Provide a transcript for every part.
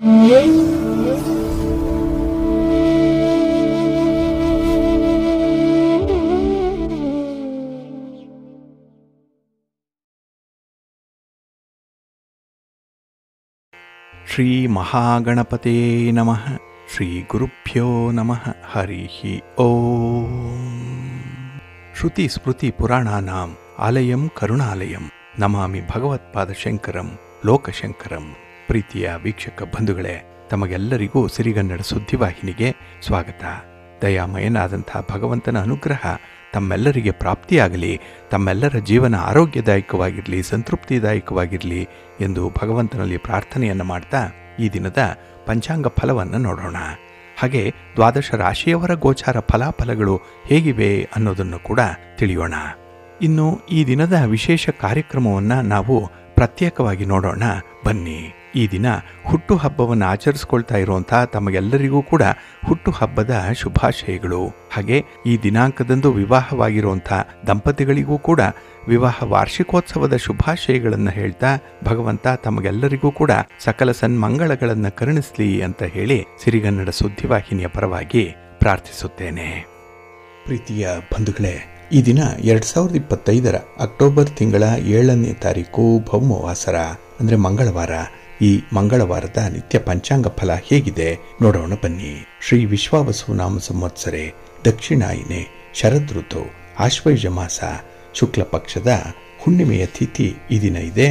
ಶ್ರೀ ಮಹಾಗಣಪತೇ ನಮಃ. ಶ್ರೀ ಗುರುಭ್ಯೋ ನಮಃ. ಹರಿ ಓಂ. ಶ್ರುತಿ ಸ್ಮೃತಿ ಪುರಾಣಾನಾಂ ಆಲಯಂ ಕರುಣಾಲಯಂ ನಮಾಮಿ ಭಗವತ್ಪಾದಶಂಕರಂ ಲೋಕಶಂಕರಂ. ಪ್ರೀತಿಯ ವೀಕ್ಷಕ ಬಂಧುಗಳೇ, ತಮಗೆಲ್ಲರಿಗೂ ಸಿರಿಗನ್ನಡ ಸುದ್ದಿವಾಹಿನಿಗೆ ಸ್ವಾಗತ. ದಯಾಮಯನಾದಂಥ ಭಗವಂತನ ಅನುಗ್ರಹ ತಮ್ಮೆಲ್ಲರಿಗೆ ಪ್ರಾಪ್ತಿಯಾಗಲಿ, ತಮ್ಮೆಲ್ಲರ ಜೀವನ ಆರೋಗ್ಯದಾಯಕವಾಗಿರಲಿ, ಸಂತೃಪ್ತಿದಾಯಕವಾಗಿರಲಿ ಎಂದು ಭಗವಂತನಲ್ಲಿ ಪ್ರಾರ್ಥನೆಯನ್ನು ಮಾಡ್ತಾ ಈ ದಿನದ ಪಂಚಾಂಗ ಫಲವನ್ನು ನೋಡೋಣ. ಹಾಗೆ ದ್ವಾದಶ ರಾಶಿಯವರ ಗೋಚಾರ ಫಲಾಫಲಗಳು ಹೇಗಿವೆ ಅನ್ನೋದನ್ನು ಕೂಡ ತಿಳಿಯೋಣ. ಇನ್ನು ಈ ದಿನದ ವಿಶೇಷ ಕಾರ್ಯಕ್ರಮವನ್ನು ನಾವು ಪ್ರತ್ಯೇಕವಾಗಿ ನೋಡೋಣ ಬನ್ನಿ. ಈ ದಿನ ಹುಟ್ಟುಹಬ್ಬವನ್ನು ಆಚರಿಸ್ಕೊಳ್ತಾ ಇರುವಂಥ ತಮಗೆಲ್ಲರಿಗೂ ಕೂಡ ಹುಟ್ಟುಹಬ್ಬದ ಶುಭಾಶಯಗಳು. ಹಾಗೆ ಈ ದಿನಾಂಕದಂದು ವಿವಾಹವಾಗಿರುವಂಥ ದಂಪತಿಗಳಿಗೂ ಕೂಡ ವಿವಾಹ ವಾರ್ಷಿಕೋತ್ಸವದ ಶುಭಾಶಯಗಳನ್ನು ಹೇಳ್ತಾ ಭಗವಂತ ತಮಗೆಲ್ಲರಿಗೂ ಕೂಡ ಸಕಲ ಸನ್ಮಂಗಳಗಳನ್ನು ಕರುಣಿಸಲಿ ಅಂತ ಹೇಳಿ ಸಿರಿಗನ್ನಡ ಸುದ್ದಿವಾಹಿನಿಯ ಪರವಾಗಿ ಪ್ರಾರ್ಥಿಸುತ್ತೇನೆ. ಪ್ರೀತಿಯ ಬಂಧುಗಳೇ, ಈ ದಿನ 2025 ಅಕ್ಟೋಬರ್ ತಿಂಗಳ 7ನೇ ತಾರೀಕು ಭೌಮವಾಸರ ಅಂದರೆ ಮಂಗಳವಾರ. ಈ ಮಂಗಳವಾರದ ನಿತ್ಯ ಪಂಚಾಂಗ ಫಲ ಹೇಗಿದೆ ನೋಡೋಣ ಬನ್ನಿ. ಶ್ರೀ ವಿಶ್ವಾವಸು ನಾಮ ಸಂವತ್ಸರೆ ದಕ್ಷಿಣಾಯಿನೆ ಶರದ್ ಋತು ಆಶ್ವಯುಜ ಮಾಸ ಶುಕ್ಲ ಪಕ್ಷದ ಹುಣ್ಣಿಮೆಯ ತಿಥಿ ಈ ದಿನ ಇದೆ.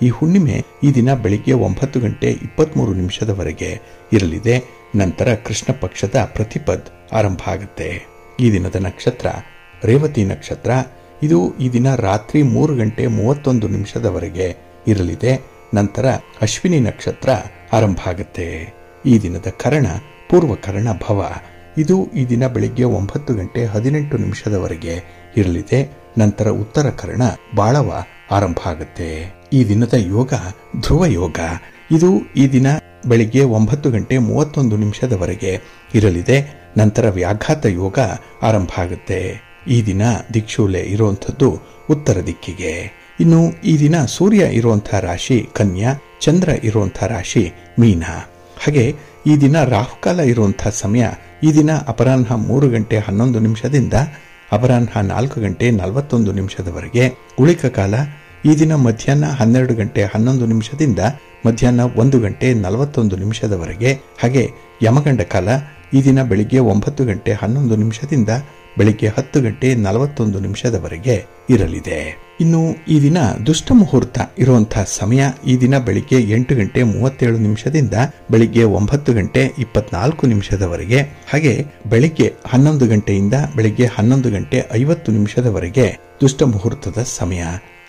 ಈ ಹುಣ್ಣಿಮೆ ಈ ದಿನ ಬೆಳಿಗ್ಗೆ 9 ಗಂಟೆ 23 ನಿಮಿಷದವರೆಗೆ ಇರಲಿದೆ. ನಂತರ ಕೃಷ್ಣ ಪಕ್ಷದ ಪ್ರತಿಪದ್ ಆರಂಭ ಆಗುತ್ತೆ. ಈ ದಿನದ ನಕ್ಷತ್ರ ರೇವತಿ ನಕ್ಷತ್ರ. ಇದು ಈ ದಿನ ರಾತ್ರಿ 3 ಗಂಟೆ 31 ನಿಮಿಷದವರೆಗೆ ಇರಲಿದೆ. ನಂತರ ಅಶ್ವಿನಿ ನಕ್ಷತ್ರ ಆರಂಭ ಆಗುತ್ತೆ. ಈ ದಿನದ ಕರ್ಣ ಪೂರ್ವಕರ್ಣ ಭವ. ಇದು ಈ ದಿನ ಬೆಳಿಗ್ಗೆ 9 ಗಂಟೆ 18 ನಿಮಿಷದವರೆಗೆ ಇರಲಿದೆ. ನಂತರ ಉತ್ತರ ಕರ್ಣ ಬಾಳವ ಆರಂಭ ಆಗುತ್ತೆ. ಈ ದಿನದ ಯೋಗ ಧ್ರುವ ಯೋಗ. ಇದು ಈ ದಿನ ಬೆಳಿಗ್ಗೆ 9 ಗಂಟೆ 31 ನಿಮಿಷದವರೆಗೆ ಇರಲಿದೆ. ನಂತರ ವ್ಯಾಘಾತ ಯೋಗ ಆರಂಭ ಆಗುತ್ತೆ. ಈ ದಿನ ದಿಕ್ಷೂಲೆ ಇರುವಂಥದ್ದು ಉತ್ತರ ದಿಕ್ಕಿಗೆ. ಇನ್ನು ಈ ದಿನ ಸೂರ್ಯ ಇರುವಂತಹ ರಾಶಿ ಕನ್ಯಾ, ಚಂದ್ರ ಇರುವಂತಹ ರಾಶಿ ಮೀನ. ಹಾಗೆ ಈ ದಿನ ರಾಹುಕಾಲ ಇರುವಂತಹ ಸಮಯ ಈ ದಿನ ಅಪರಾಹ್ನ 3 ಗಂಟೆ 11 ನಿಮಿಷದಿಂದ ಅಪರಾಹ್ನ 4 ಗಂಟೆ 41 ನಿಮಿಷದವರೆಗೆ. ಉಳಿಕ ಕಾಲ ಈ ದಿನ ಮಧ್ಯಾಹ್ನ 12 ಗಂಟೆ 11 ನಿಮಿಷದಿಂದ ಮಧ್ಯಾಹ್ನ 1 ಗಂಟೆ 41 ನಿಮಿಷದವರೆಗೆ. ಹಾಗೆ ಯಮಗಂಡ ಕಾಲ ಈ ದಿನ ಬೆಳಿಗ್ಗೆ 9 ಗಂಟೆ 11 ನಿಮಿಷದಿಂದ ಬೆಳಿಗ್ಗೆ 10 ಗಂಟೆ 41 ನಿಮಿಷದವರೆಗೆ ಇರಲಿದೆ. ಇನ್ನು ಈ ದಿನ ದುಷ್ಟ ಮುಹೂರ್ತ ಇರುವಂತಹ ಸಮಯ ಈ ದಿನ ಬೆಳಿಗ್ಗೆ 8 ಗಂಟೆ 37 ನಿಮಿಷದಿಂದ ಬೆಳಿಗ್ಗೆ 9 ಗಂಟೆ 24 ನಿಮಿಷದವರೆಗೆ. ಹಾಗೆ ಬೆಳಿಗ್ಗೆ 11 ಗಂಟೆಯಿಂದ ಬೆಳಿಗ್ಗೆ 11 ಗಂಟೆ 50 ನಿಮಿಷದವರೆಗೆ ದುಷ್ಟ ಮುಹೂರ್ತದ ಸಮಯ.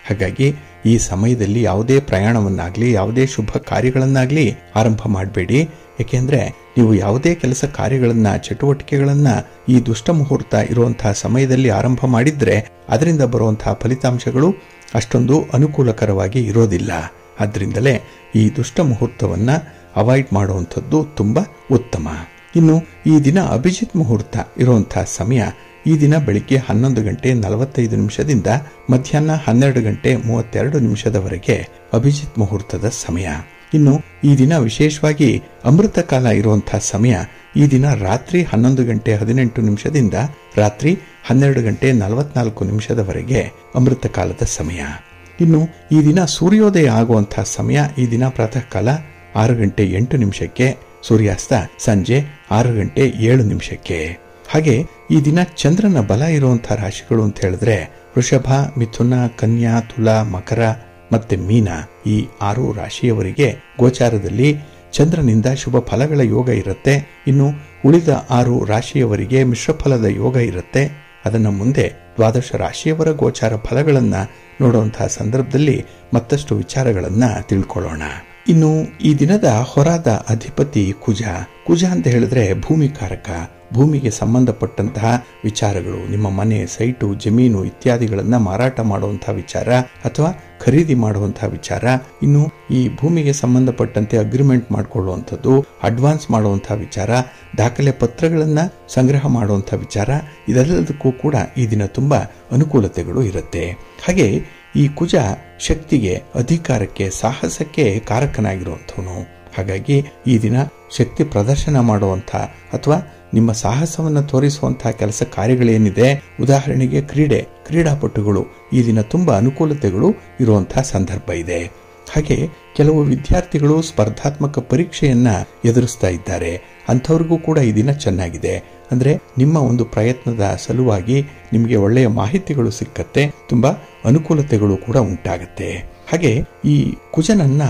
ಹಾಗಾಗಿ ಈ ಸಮಯದಲ್ಲಿ ಯಾವುದೇ ಪ್ರಯಾಣವನ್ನಾಗ್ಲಿ ಯಾವುದೇ ಶುಭ ಕಾರ್ಯಗಳನ್ನಾಗ್ಲಿ ಆರಂಭ ಮಾಡಬೇಡಿ. ಏಕೆಂದ್ರೆ ನೀವು ಯಾವುದೇ ಕೆಲಸ ಕಾರ್ಯಗಳನ್ನ ಚಟುವಟಿಕೆಗಳನ್ನ ಈ ದುಷ್ಟ ಮುಹೂರ್ತ ಇರುವಂತಹ ಸಮಯದಲ್ಲಿ ಆರಂಭ ಮಾಡಿದ್ರೆ ಅದರಿಂದ ಬರುವಂತಹ ಫಲಿತಾಂಶಗಳು ಅಷ್ಟೊಂದು ಅನುಕೂಲಕರವಾಗಿ ಇರೋದಿಲ್ಲ. ಆದ್ರಿಂದಲೇ ಈ ದುಷ್ಟ ಮುಹೂರ್ತವನ್ನ ಅವಾಯ್ಡ್ ಮಾಡುವಂಥದ್ದು ತುಂಬಾ ಉತ್ತಮ. ಇನ್ನು ಈ ದಿನ ಅಭಿಜಿತ್ ಮುಹೂರ್ತ ಇರುವಂತಹ ಸಮಯ ಈ ದಿನ ಬೆಳಿಗ್ಗೆ 11 ಗಂಟೆ 45 ನಿಮಿಷದಿಂದ ಮಧ್ಯಾಹ್ನ 12 ಗಂಟೆ 32 ನಿಮಿಷದವರೆಗೆ ಅಭಿಜಿತ್ ಮುಹೂರ್ತದ ಸಮಯ. ಇನ್ನು ಈ ದಿನ ವಿಶೇಷವಾಗಿ ಅಮೃತ ಕಾಲ ಇರುವಂತಹ ಸಮಯ ಈ ದಿನ ರಾತ್ರಿ 11 ಗಂಟೆ 18 ನಿಮಿಷದಿಂದ ರಾತ್ರಿ 12 ಗಂಟೆ 44 ನಿಮಿಷದವರೆಗೆ ಅಮೃತ ಕಾಲದ ಸಮಯ. ಇನ್ನು ಈ ದಿನ ಸೂರ್ಯೋದಯ ಆಗುವಂತಹ ಸಮಯ ಈ ದಿನ ಪ್ರಾತಃ ಕಾಲ 6 ಗಂಟೆ 8 ನಿಮಿಷಕ್ಕೆ, ಸೂರ್ಯಾಸ್ತ ಸಂಜೆ 6 ಗಂಟೆ 7 ನಿಮಿಷಕ್ಕೆ. ಹಾಗೆ ಈ ದಿನ ಚಂದ್ರನ ಬಲ ಇರುವಂತಹ ರಾಶಿಗಳು ಅಂತ ಹೇಳಿದ್ರೆ ವೃಷಭ, ಮಿಥುನ, ಕನ್ಯಾ, ತುಲಾ, ಮಕರ ಮತ್ತೆ ಮೀನ. ಈ 6 ರಾಶಿಯವರಿಗೆ ಗೋಚಾರದಲ್ಲಿ ಚಂದ್ರನಿಂದ ಶುಭ ಫಲಗಳ ಯೋಗ ಇರುತ್ತೆ. ಇನ್ನು ಉಳಿದ 6 ರಾಶಿಯವರಿಗೆ ಮಿಶ್ರ ಫಲದ ಯೋಗ ಇರುತ್ತೆ. ಅದನ್ನ ಮುಂದೆ ದ್ವಾದಶ ರಾಶಿಯವರ ಗೋಚಾರ ಫಲಗಳನ್ನ ನೋಡುವಂತಹ ಸಂದರ್ಭದಲ್ಲಿ ಮತ್ತಷ್ಟು ವಿಚಾರಗಳನ್ನ ತಿಳ್ಕೊಳ್ಳೋಣ. ಇನ್ನು ಈ ದಿನದ ಹೊರಾದ ಅಧಿಪತಿ ಕುಜ. ಕುಜ ಅಂತ ಹೇಳಿದ್ರೆ ಭೂಮಿಕಾರಕ. ಭೂಮಿಗೆ ಸಂಬಂಧಪಟ್ಟಂತಹ ವಿಚಾರಗಳು, ನಿಮ್ಮ ಮನೆ, ಸೈಟು, ಜಮೀನು ಇತ್ಯಾದಿಗಳನ್ನ ಮಾರಾಟ ಮಾಡುವಂತಹ ವಿಚಾರ ಅಥವಾ ಖರೀದಿ ಮಾಡುವಂತಹ ವಿಚಾರ, ಇನ್ನು ಈ ಭೂಮಿಗೆ ಸಂಬಂಧಪಟ್ಟಂತೆ ಅಗ್ರಿಮೆಂಟ್ ಮಾಡಿಕೊಳ್ಳುವಂಥದ್ದು, ಅಡ್ವಾನ್ಸ್ ಮಾಡುವಂತಹ ವಿಚಾರ, ದಾಖಲೆ ಪತ್ರಗಳನ್ನ ಸಂಗ್ರಹ ಮಾಡುವಂತಹ ವಿಚಾರ, ಇದೆಲ್ಲದಕ್ಕೂ ಕೂಡ ಈ ದಿನ ತುಂಬಾ ಅನುಕೂಲತೆಗಳು ಇರುತ್ತೆ. ಹಾಗೆ ಈ ಕುಜ ಶಕ್ತಿಗೆ, ಅಧಿಕಾರಕ್ಕೆ, ಸಾಹಸಕ್ಕೆ ಕಾರಕನಾಗಿರುವಂಥವನು. ಹಾಗಾಗಿ ಈ ದಿನ ಶಕ್ತಿ ಪ್ರದರ್ಶನ ಮಾಡುವಂಥ ಅಥವಾ ನಿಮ್ಮ ಸಾಹಸವನ್ನು ತೋರಿಸುವಂತಹ ಕೆಲಸ ಕಾರ್ಯಗಳೇನಿದೆ, ಉದಾಹರಣೆಗೆ ಕ್ರೀಡಾಪಟುಗಳು ಈ ದಿನ ತುಂಬಾ ಅನುಕೂಲತೆಗಳು ಇರುವಂತಹ ಸಂದರ್ಭ ಇದೆ. ಹಾಗೆ ಕೆಲವು ವಿದ್ಯಾರ್ಥಿಗಳು ಸ್ಪರ್ಧಾತ್ಮಕ ಪರೀಕ್ಷೆಯನ್ನ ಎದುರಿಸ್ತಾ ಇದ್ದಾರೆ. ಅಂಥವ್ರಿಗೂ ಕೂಡ ಈ ದಿನ ಚೆನ್ನಾಗಿದೆ. ಅಂದ್ರೆ ನಿಮ್ಮ ಒಂದು ಪ್ರಯತ್ನದ ಸಲುವಾಗಿ ನಿಮಗೆ ಒಳ್ಳೆಯ ಮಾಹಿತಿಗಳು ಸಿಕ್ಕತ್ತೆ, ತುಂಬಾ ಅನುಕೂಲತೆಗಳು ಕೂಡ ಉಂಟಾಗತ್ತೆ. ಹಾಗೆ ಈ ಕುಜನನ್ನ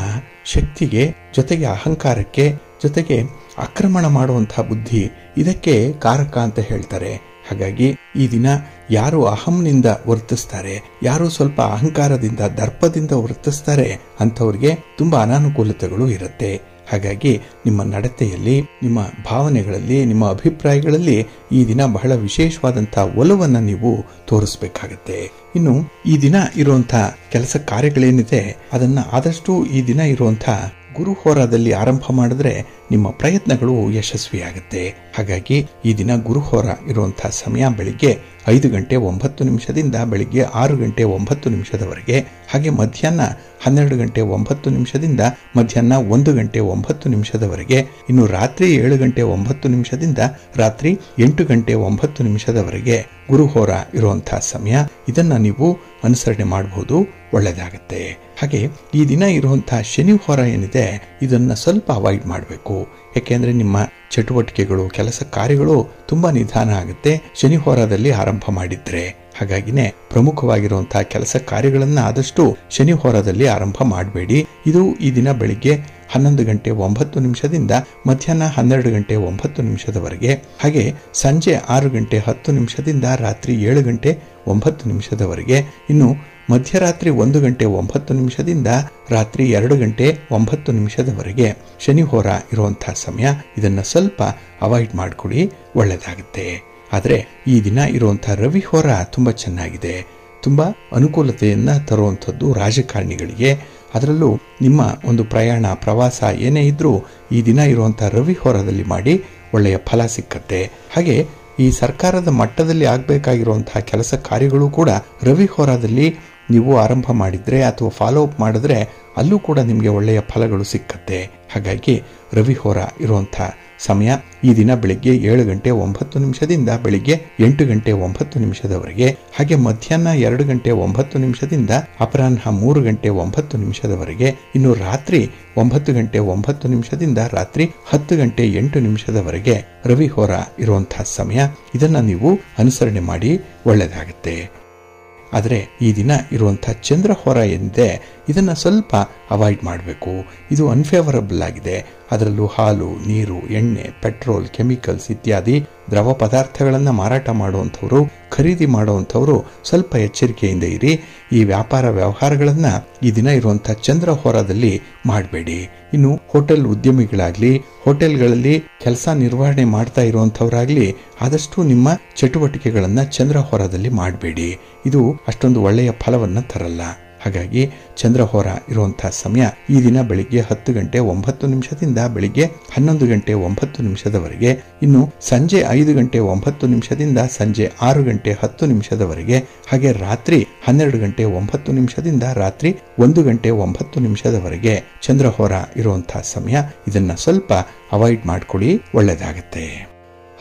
ಶಕ್ತಿಗೆ, ಜೊತೆಗೆ ಅಹಂಕಾರಕ್ಕೆ, ಜೊತೆಗೆ ಆಕ್ರಮಣ ಮಾಡುವಂತಹ ಬುದ್ಧಿ ಇದಕ್ಕೆ ಕಾರಕ ಅಂತ ಹೇಳ್ತಾರೆ. ಹಾಗಾಗಿ ಈ ದಿನ ಯಾರು ಅಹಂನಿಂದ ವರ್ತಿಸ್ತಾರೆ, ಯಾರು ಸ್ವಲ್ಪ ಅಹಂಕಾರದಿಂದ ದರ್ಪದಿಂದ ವರ್ತಿಸ್ತಾರೆ ಅಂಥವ್ರಿಗೆ ತುಂಬಾ ಅನಾನುಕೂಲತೆಗಳು ಇರುತ್ತೆ. ಹಾಗಾಗಿ ನಿಮ್ಮ ನಡತೆಯಲ್ಲಿ, ನಿಮ್ಮ ಭಾವನೆಗಳಲ್ಲಿ, ನಿಮ್ಮ ಅಭಿಪ್ರಾಯಗಳಲ್ಲಿ ಈ ದಿನ ಬಹಳ ವಿಶೇಷವಾದಂತಹ ಒಲವನ್ನು ನೀವು ತೋರಿಸಬೇಕಾಗತ್ತೆ. ಇನ್ನು ಈ ದಿನ ಇರುವಂತಹ ಕೆಲಸ ಕಾರ್ಯಗಳೇನಿದೆ ಅದನ್ನ ಆದಷ್ಟು ಈ ದಿನ ಇರುವಂತಹ ಗುರುಹೋರಾದಲ್ಲಿ ಆರಂಭ ಮಾಡಿದ್ರೆ ನಿಮ್ಮ ಪ್ರಯತ್ನಗಳು ಯಶಸ್ವಿಯಾಗುತ್ತೆ. ಹಾಗಾಗಿ ಈ ದಿನ ಗುರುಹೋರ ಇರುವಂತಹ ಸಮಯ ಬೆಳಿಗ್ಗೆ 5:09 ಬೆಳಿಗ್ಗೆ 6:09 ಹಾಗೆ ಮಧ್ಯಾಹ್ನ 12:09 ಮಧ್ಯಾಹ್ನ 1:09 ಇನ್ನು ರಾತ್ರಿ 7:09 ರಾತ್ರಿ 8:09 ಗುರುಹೋರ ಇರುವಂತಹ ಸಮಯ. ಇದನ್ನ ನೀವು ಅನುಸರಣೆ ಮಾಡಬಹುದು, ಒಳ್ಳೆಯದಾಗತ್ತೆ. ಹಾಗೆ ಈ ದಿನ ಇರುವಂತಹ ಶನಿ ಹೋರ ಏನಿದೆ ಇದನ್ನ ಸ್ವಲ್ಪ ಅವಾಯ್ಡ್ ಮಾಡಬೇಕು. ಯಾಕೆಂದ್ರೆ ನಿಮ್ಮ ಚಟುವಟಿಕೆಗಳು, ಕೆಲಸ ಕಾರ್ಯಗಳು ತುಂಬಾ ನಿಧಾನ ಆಗುತ್ತೆ ಶನಿ ಹೋರಾದಲ್ಲಿ ಆರಂಭ ಮಾಡಿದ್ರೆ. ಹಾಗಾಗಿನೇ ಪ್ರಮುಖವಾಗಿರುವಂತಹ ಕೆಲಸ ಕಾರ್ಯಗಳನ್ನ ಆದಷ್ಟು ಶನಿ ಹೋರಾದಲ್ಲಿ ಆರಂಭ ಮಾಡಬೇಡಿ. ಇದು ಈ ದಿನ ಬೆಳಿಗ್ಗೆ 11:09 ಮಧ್ಯಾಹ್ನ 12:09 ಹಾಗೆ ಸಂಜೆ 6:10 ರಾತ್ರಿ 7:09 ಇನ್ನು ಮಧ್ಯರಾತ್ರಿ 1:09 ರಾತ್ರಿ 2:09 ಶನಿ ಹೋರ ಇರುವಂತಹ ಸಮಯ. ಇದನ್ನ ಸ್ವಲ್ಪ ಅವಾಯ್ಡ್ ಮಾಡ್ಕೊಳ್ಳಿ, ಒಳ್ಳೆದಾಗುತ್ತೆ. ಆದ್ರೆ ಈ ದಿನ ಇರುವಂತಹ ರವಿ ಹೋರ ತುಂಬಾ ಚೆನ್ನಾಗಿದೆ, ತುಂಬಾ ಅನುಕೂಲತೆಯನ್ನ ತರುವಂಥದ್ದು ರಾಜಕಾರಣಿಗಳಿಗೆ. ಅದರಲ್ಲೂ ನಿಮ್ಮ ಒಂದು ಪ್ರಯಾಣ, ಪ್ರವಾಸ ಏನೇ ಇದ್ರೂ ಈ ದಿನ ಇರುವಂತಹ ರವಿ ಹೋರದಲ್ಲಿ ಮಾಡಿ ಒಳ್ಳೆಯ ಫಲ ಸಿಕ್ಕತ್ತೆ. ಹಾಗೆ ಈ ಸರ್ಕಾರದ ಮಟ್ಟದಲ್ಲಿ ಆಗಬೇಕಾಗಿರುವಂತಹ ಕೆಲಸ ಕಾರ್ಯಗಳು ಕೂಡ ರವಿ ಹೋರಾದಲ್ಲಿ ನೀವು ಆರಂಭ ಮಾಡಿದ್ರೆ ಅಥವಾ ಫಾಲೋ ಅಪ್ ಮಾಡಿದ್ರೆ ಅಲ್ಲೂ ಕೂಡ ನಿಮಗೆ ಒಳ್ಳೆಯ ಫಲಗಳು ಸಿಕ್ಕತ್ತೆ. ಹಾಗಾಗಿ ರವಿ ಹೋರ ಇರುವಂತಹ ಸಮಯ ಈ ದಿನ ಬೆಳಿಗ್ಗೆ 7:09 ಬೆಳಿಗ್ಗೆ 8:09 ಹಾಗೆ ಮಧ್ಯಾಹ್ನ 2:09 ಅಪರಾಹ್ನ 3:09 ಇನ್ನು ರಾತ್ರಿ 9:09 ರಾತ್ರಿ 10:08 ರವಿ ಹೋರ ಇರುವಂತಹ ಸಮಯ. ಇದನ್ನ ನೀವು ಅನುಸರಣೆ ಮಾಡಿ, ಒಳ್ಳೆಯದಾಗುತ್ತೆ. ಆದರೆ ಈ ದಿನ ಇರುವಂತಹ ಚಂದ್ರ ಹೋರ ಏನಿದೆ ಇದನ್ನ ಸ್ವಲ್ಪ ಅವಾಯ್ಡ್ ಮಾಡಬೇಕು. ಇದು ಅನ್ಫೇವರಬಲ್ ಆಗಿದೆ. ಅದರಲ್ಲೂ ಹಾಲು, ನೀರು, ಎಣ್ಣೆ, ಪೆಟ್ರೋಲ್, ಕೆಮಿಕಲ್ಸ್ ಇತ್ಯಾದಿ ದ್ರವ ಪದಾರ್ಥಗಳನ್ನು ಮಾರಾಟ ಮಾಡುವಂಥವ್ರು, ಖರೀದಿ ಮಾಡುವಂಥವ್ರು ಸ್ವಲ್ಪ ಎಚ್ಚರಿಕೆಯಿಂದ ಇರಿ. ಈ ವ್ಯಾಪಾರ ವ್ಯವಹಾರಗಳನ್ನ ಈ ದಿನ ಇರುವಂತಹ ಚಂದ್ರ ಹೋರಾದಲ್ಲಿ ಮಾಡಬೇಡಿ. ಇನ್ನು ಹೋಟೆಲ್ ಉದ್ಯಮಿಗಳಾಗ್ಲಿ, ಹೋಟೆಲ್ಗಳಲ್ಲಿ ಕೆಲಸ ನಿರ್ವಹಣೆ ಮಾಡ್ತಾ ಇರುವಂಥವ್ರಾಗ್ಲಿ ಆದಷ್ಟು ನಿಮ್ಮ ಚಟುವಟಿಕೆಗಳನ್ನ ಚಂದ್ರ ಹೋರಾದಲ್ಲಿ ಮಾಡಬೇಡಿ. ಇದು ಅಷ್ಟೊಂದು ಒಳ್ಳೆಯ ಫಲವನ್ನ ತರಲ್ಲ. ಹಾಗಾಗಿ ಚಂದ್ರಹೋರ ಇರುವಂತಹ ಸಮಯ ಈ ದಿನ ಬೆಳಿಗ್ಗೆ 10:09 ಬೆಳಿಗ್ಗೆ 11:09 ಇನ್ನು ಸಂಜೆ 5:09 ಸಂಜೆ 6:10 ಹಾಗೆ ರಾತ್ರಿ 12:09 ರಾತ್ರಿ 1:09 ಚಂದ್ರಹೋರ ಇರುವಂತಹ ಸಮಯ. ಇದನ್ನ ಸ್ವಲ್ಪ ಅವಾಯ್ಡ್ ಮಾಡ್ಕೊಳ್ಳಿ, ಒಳ್ಳೆಯದಾಗತ್ತೆ.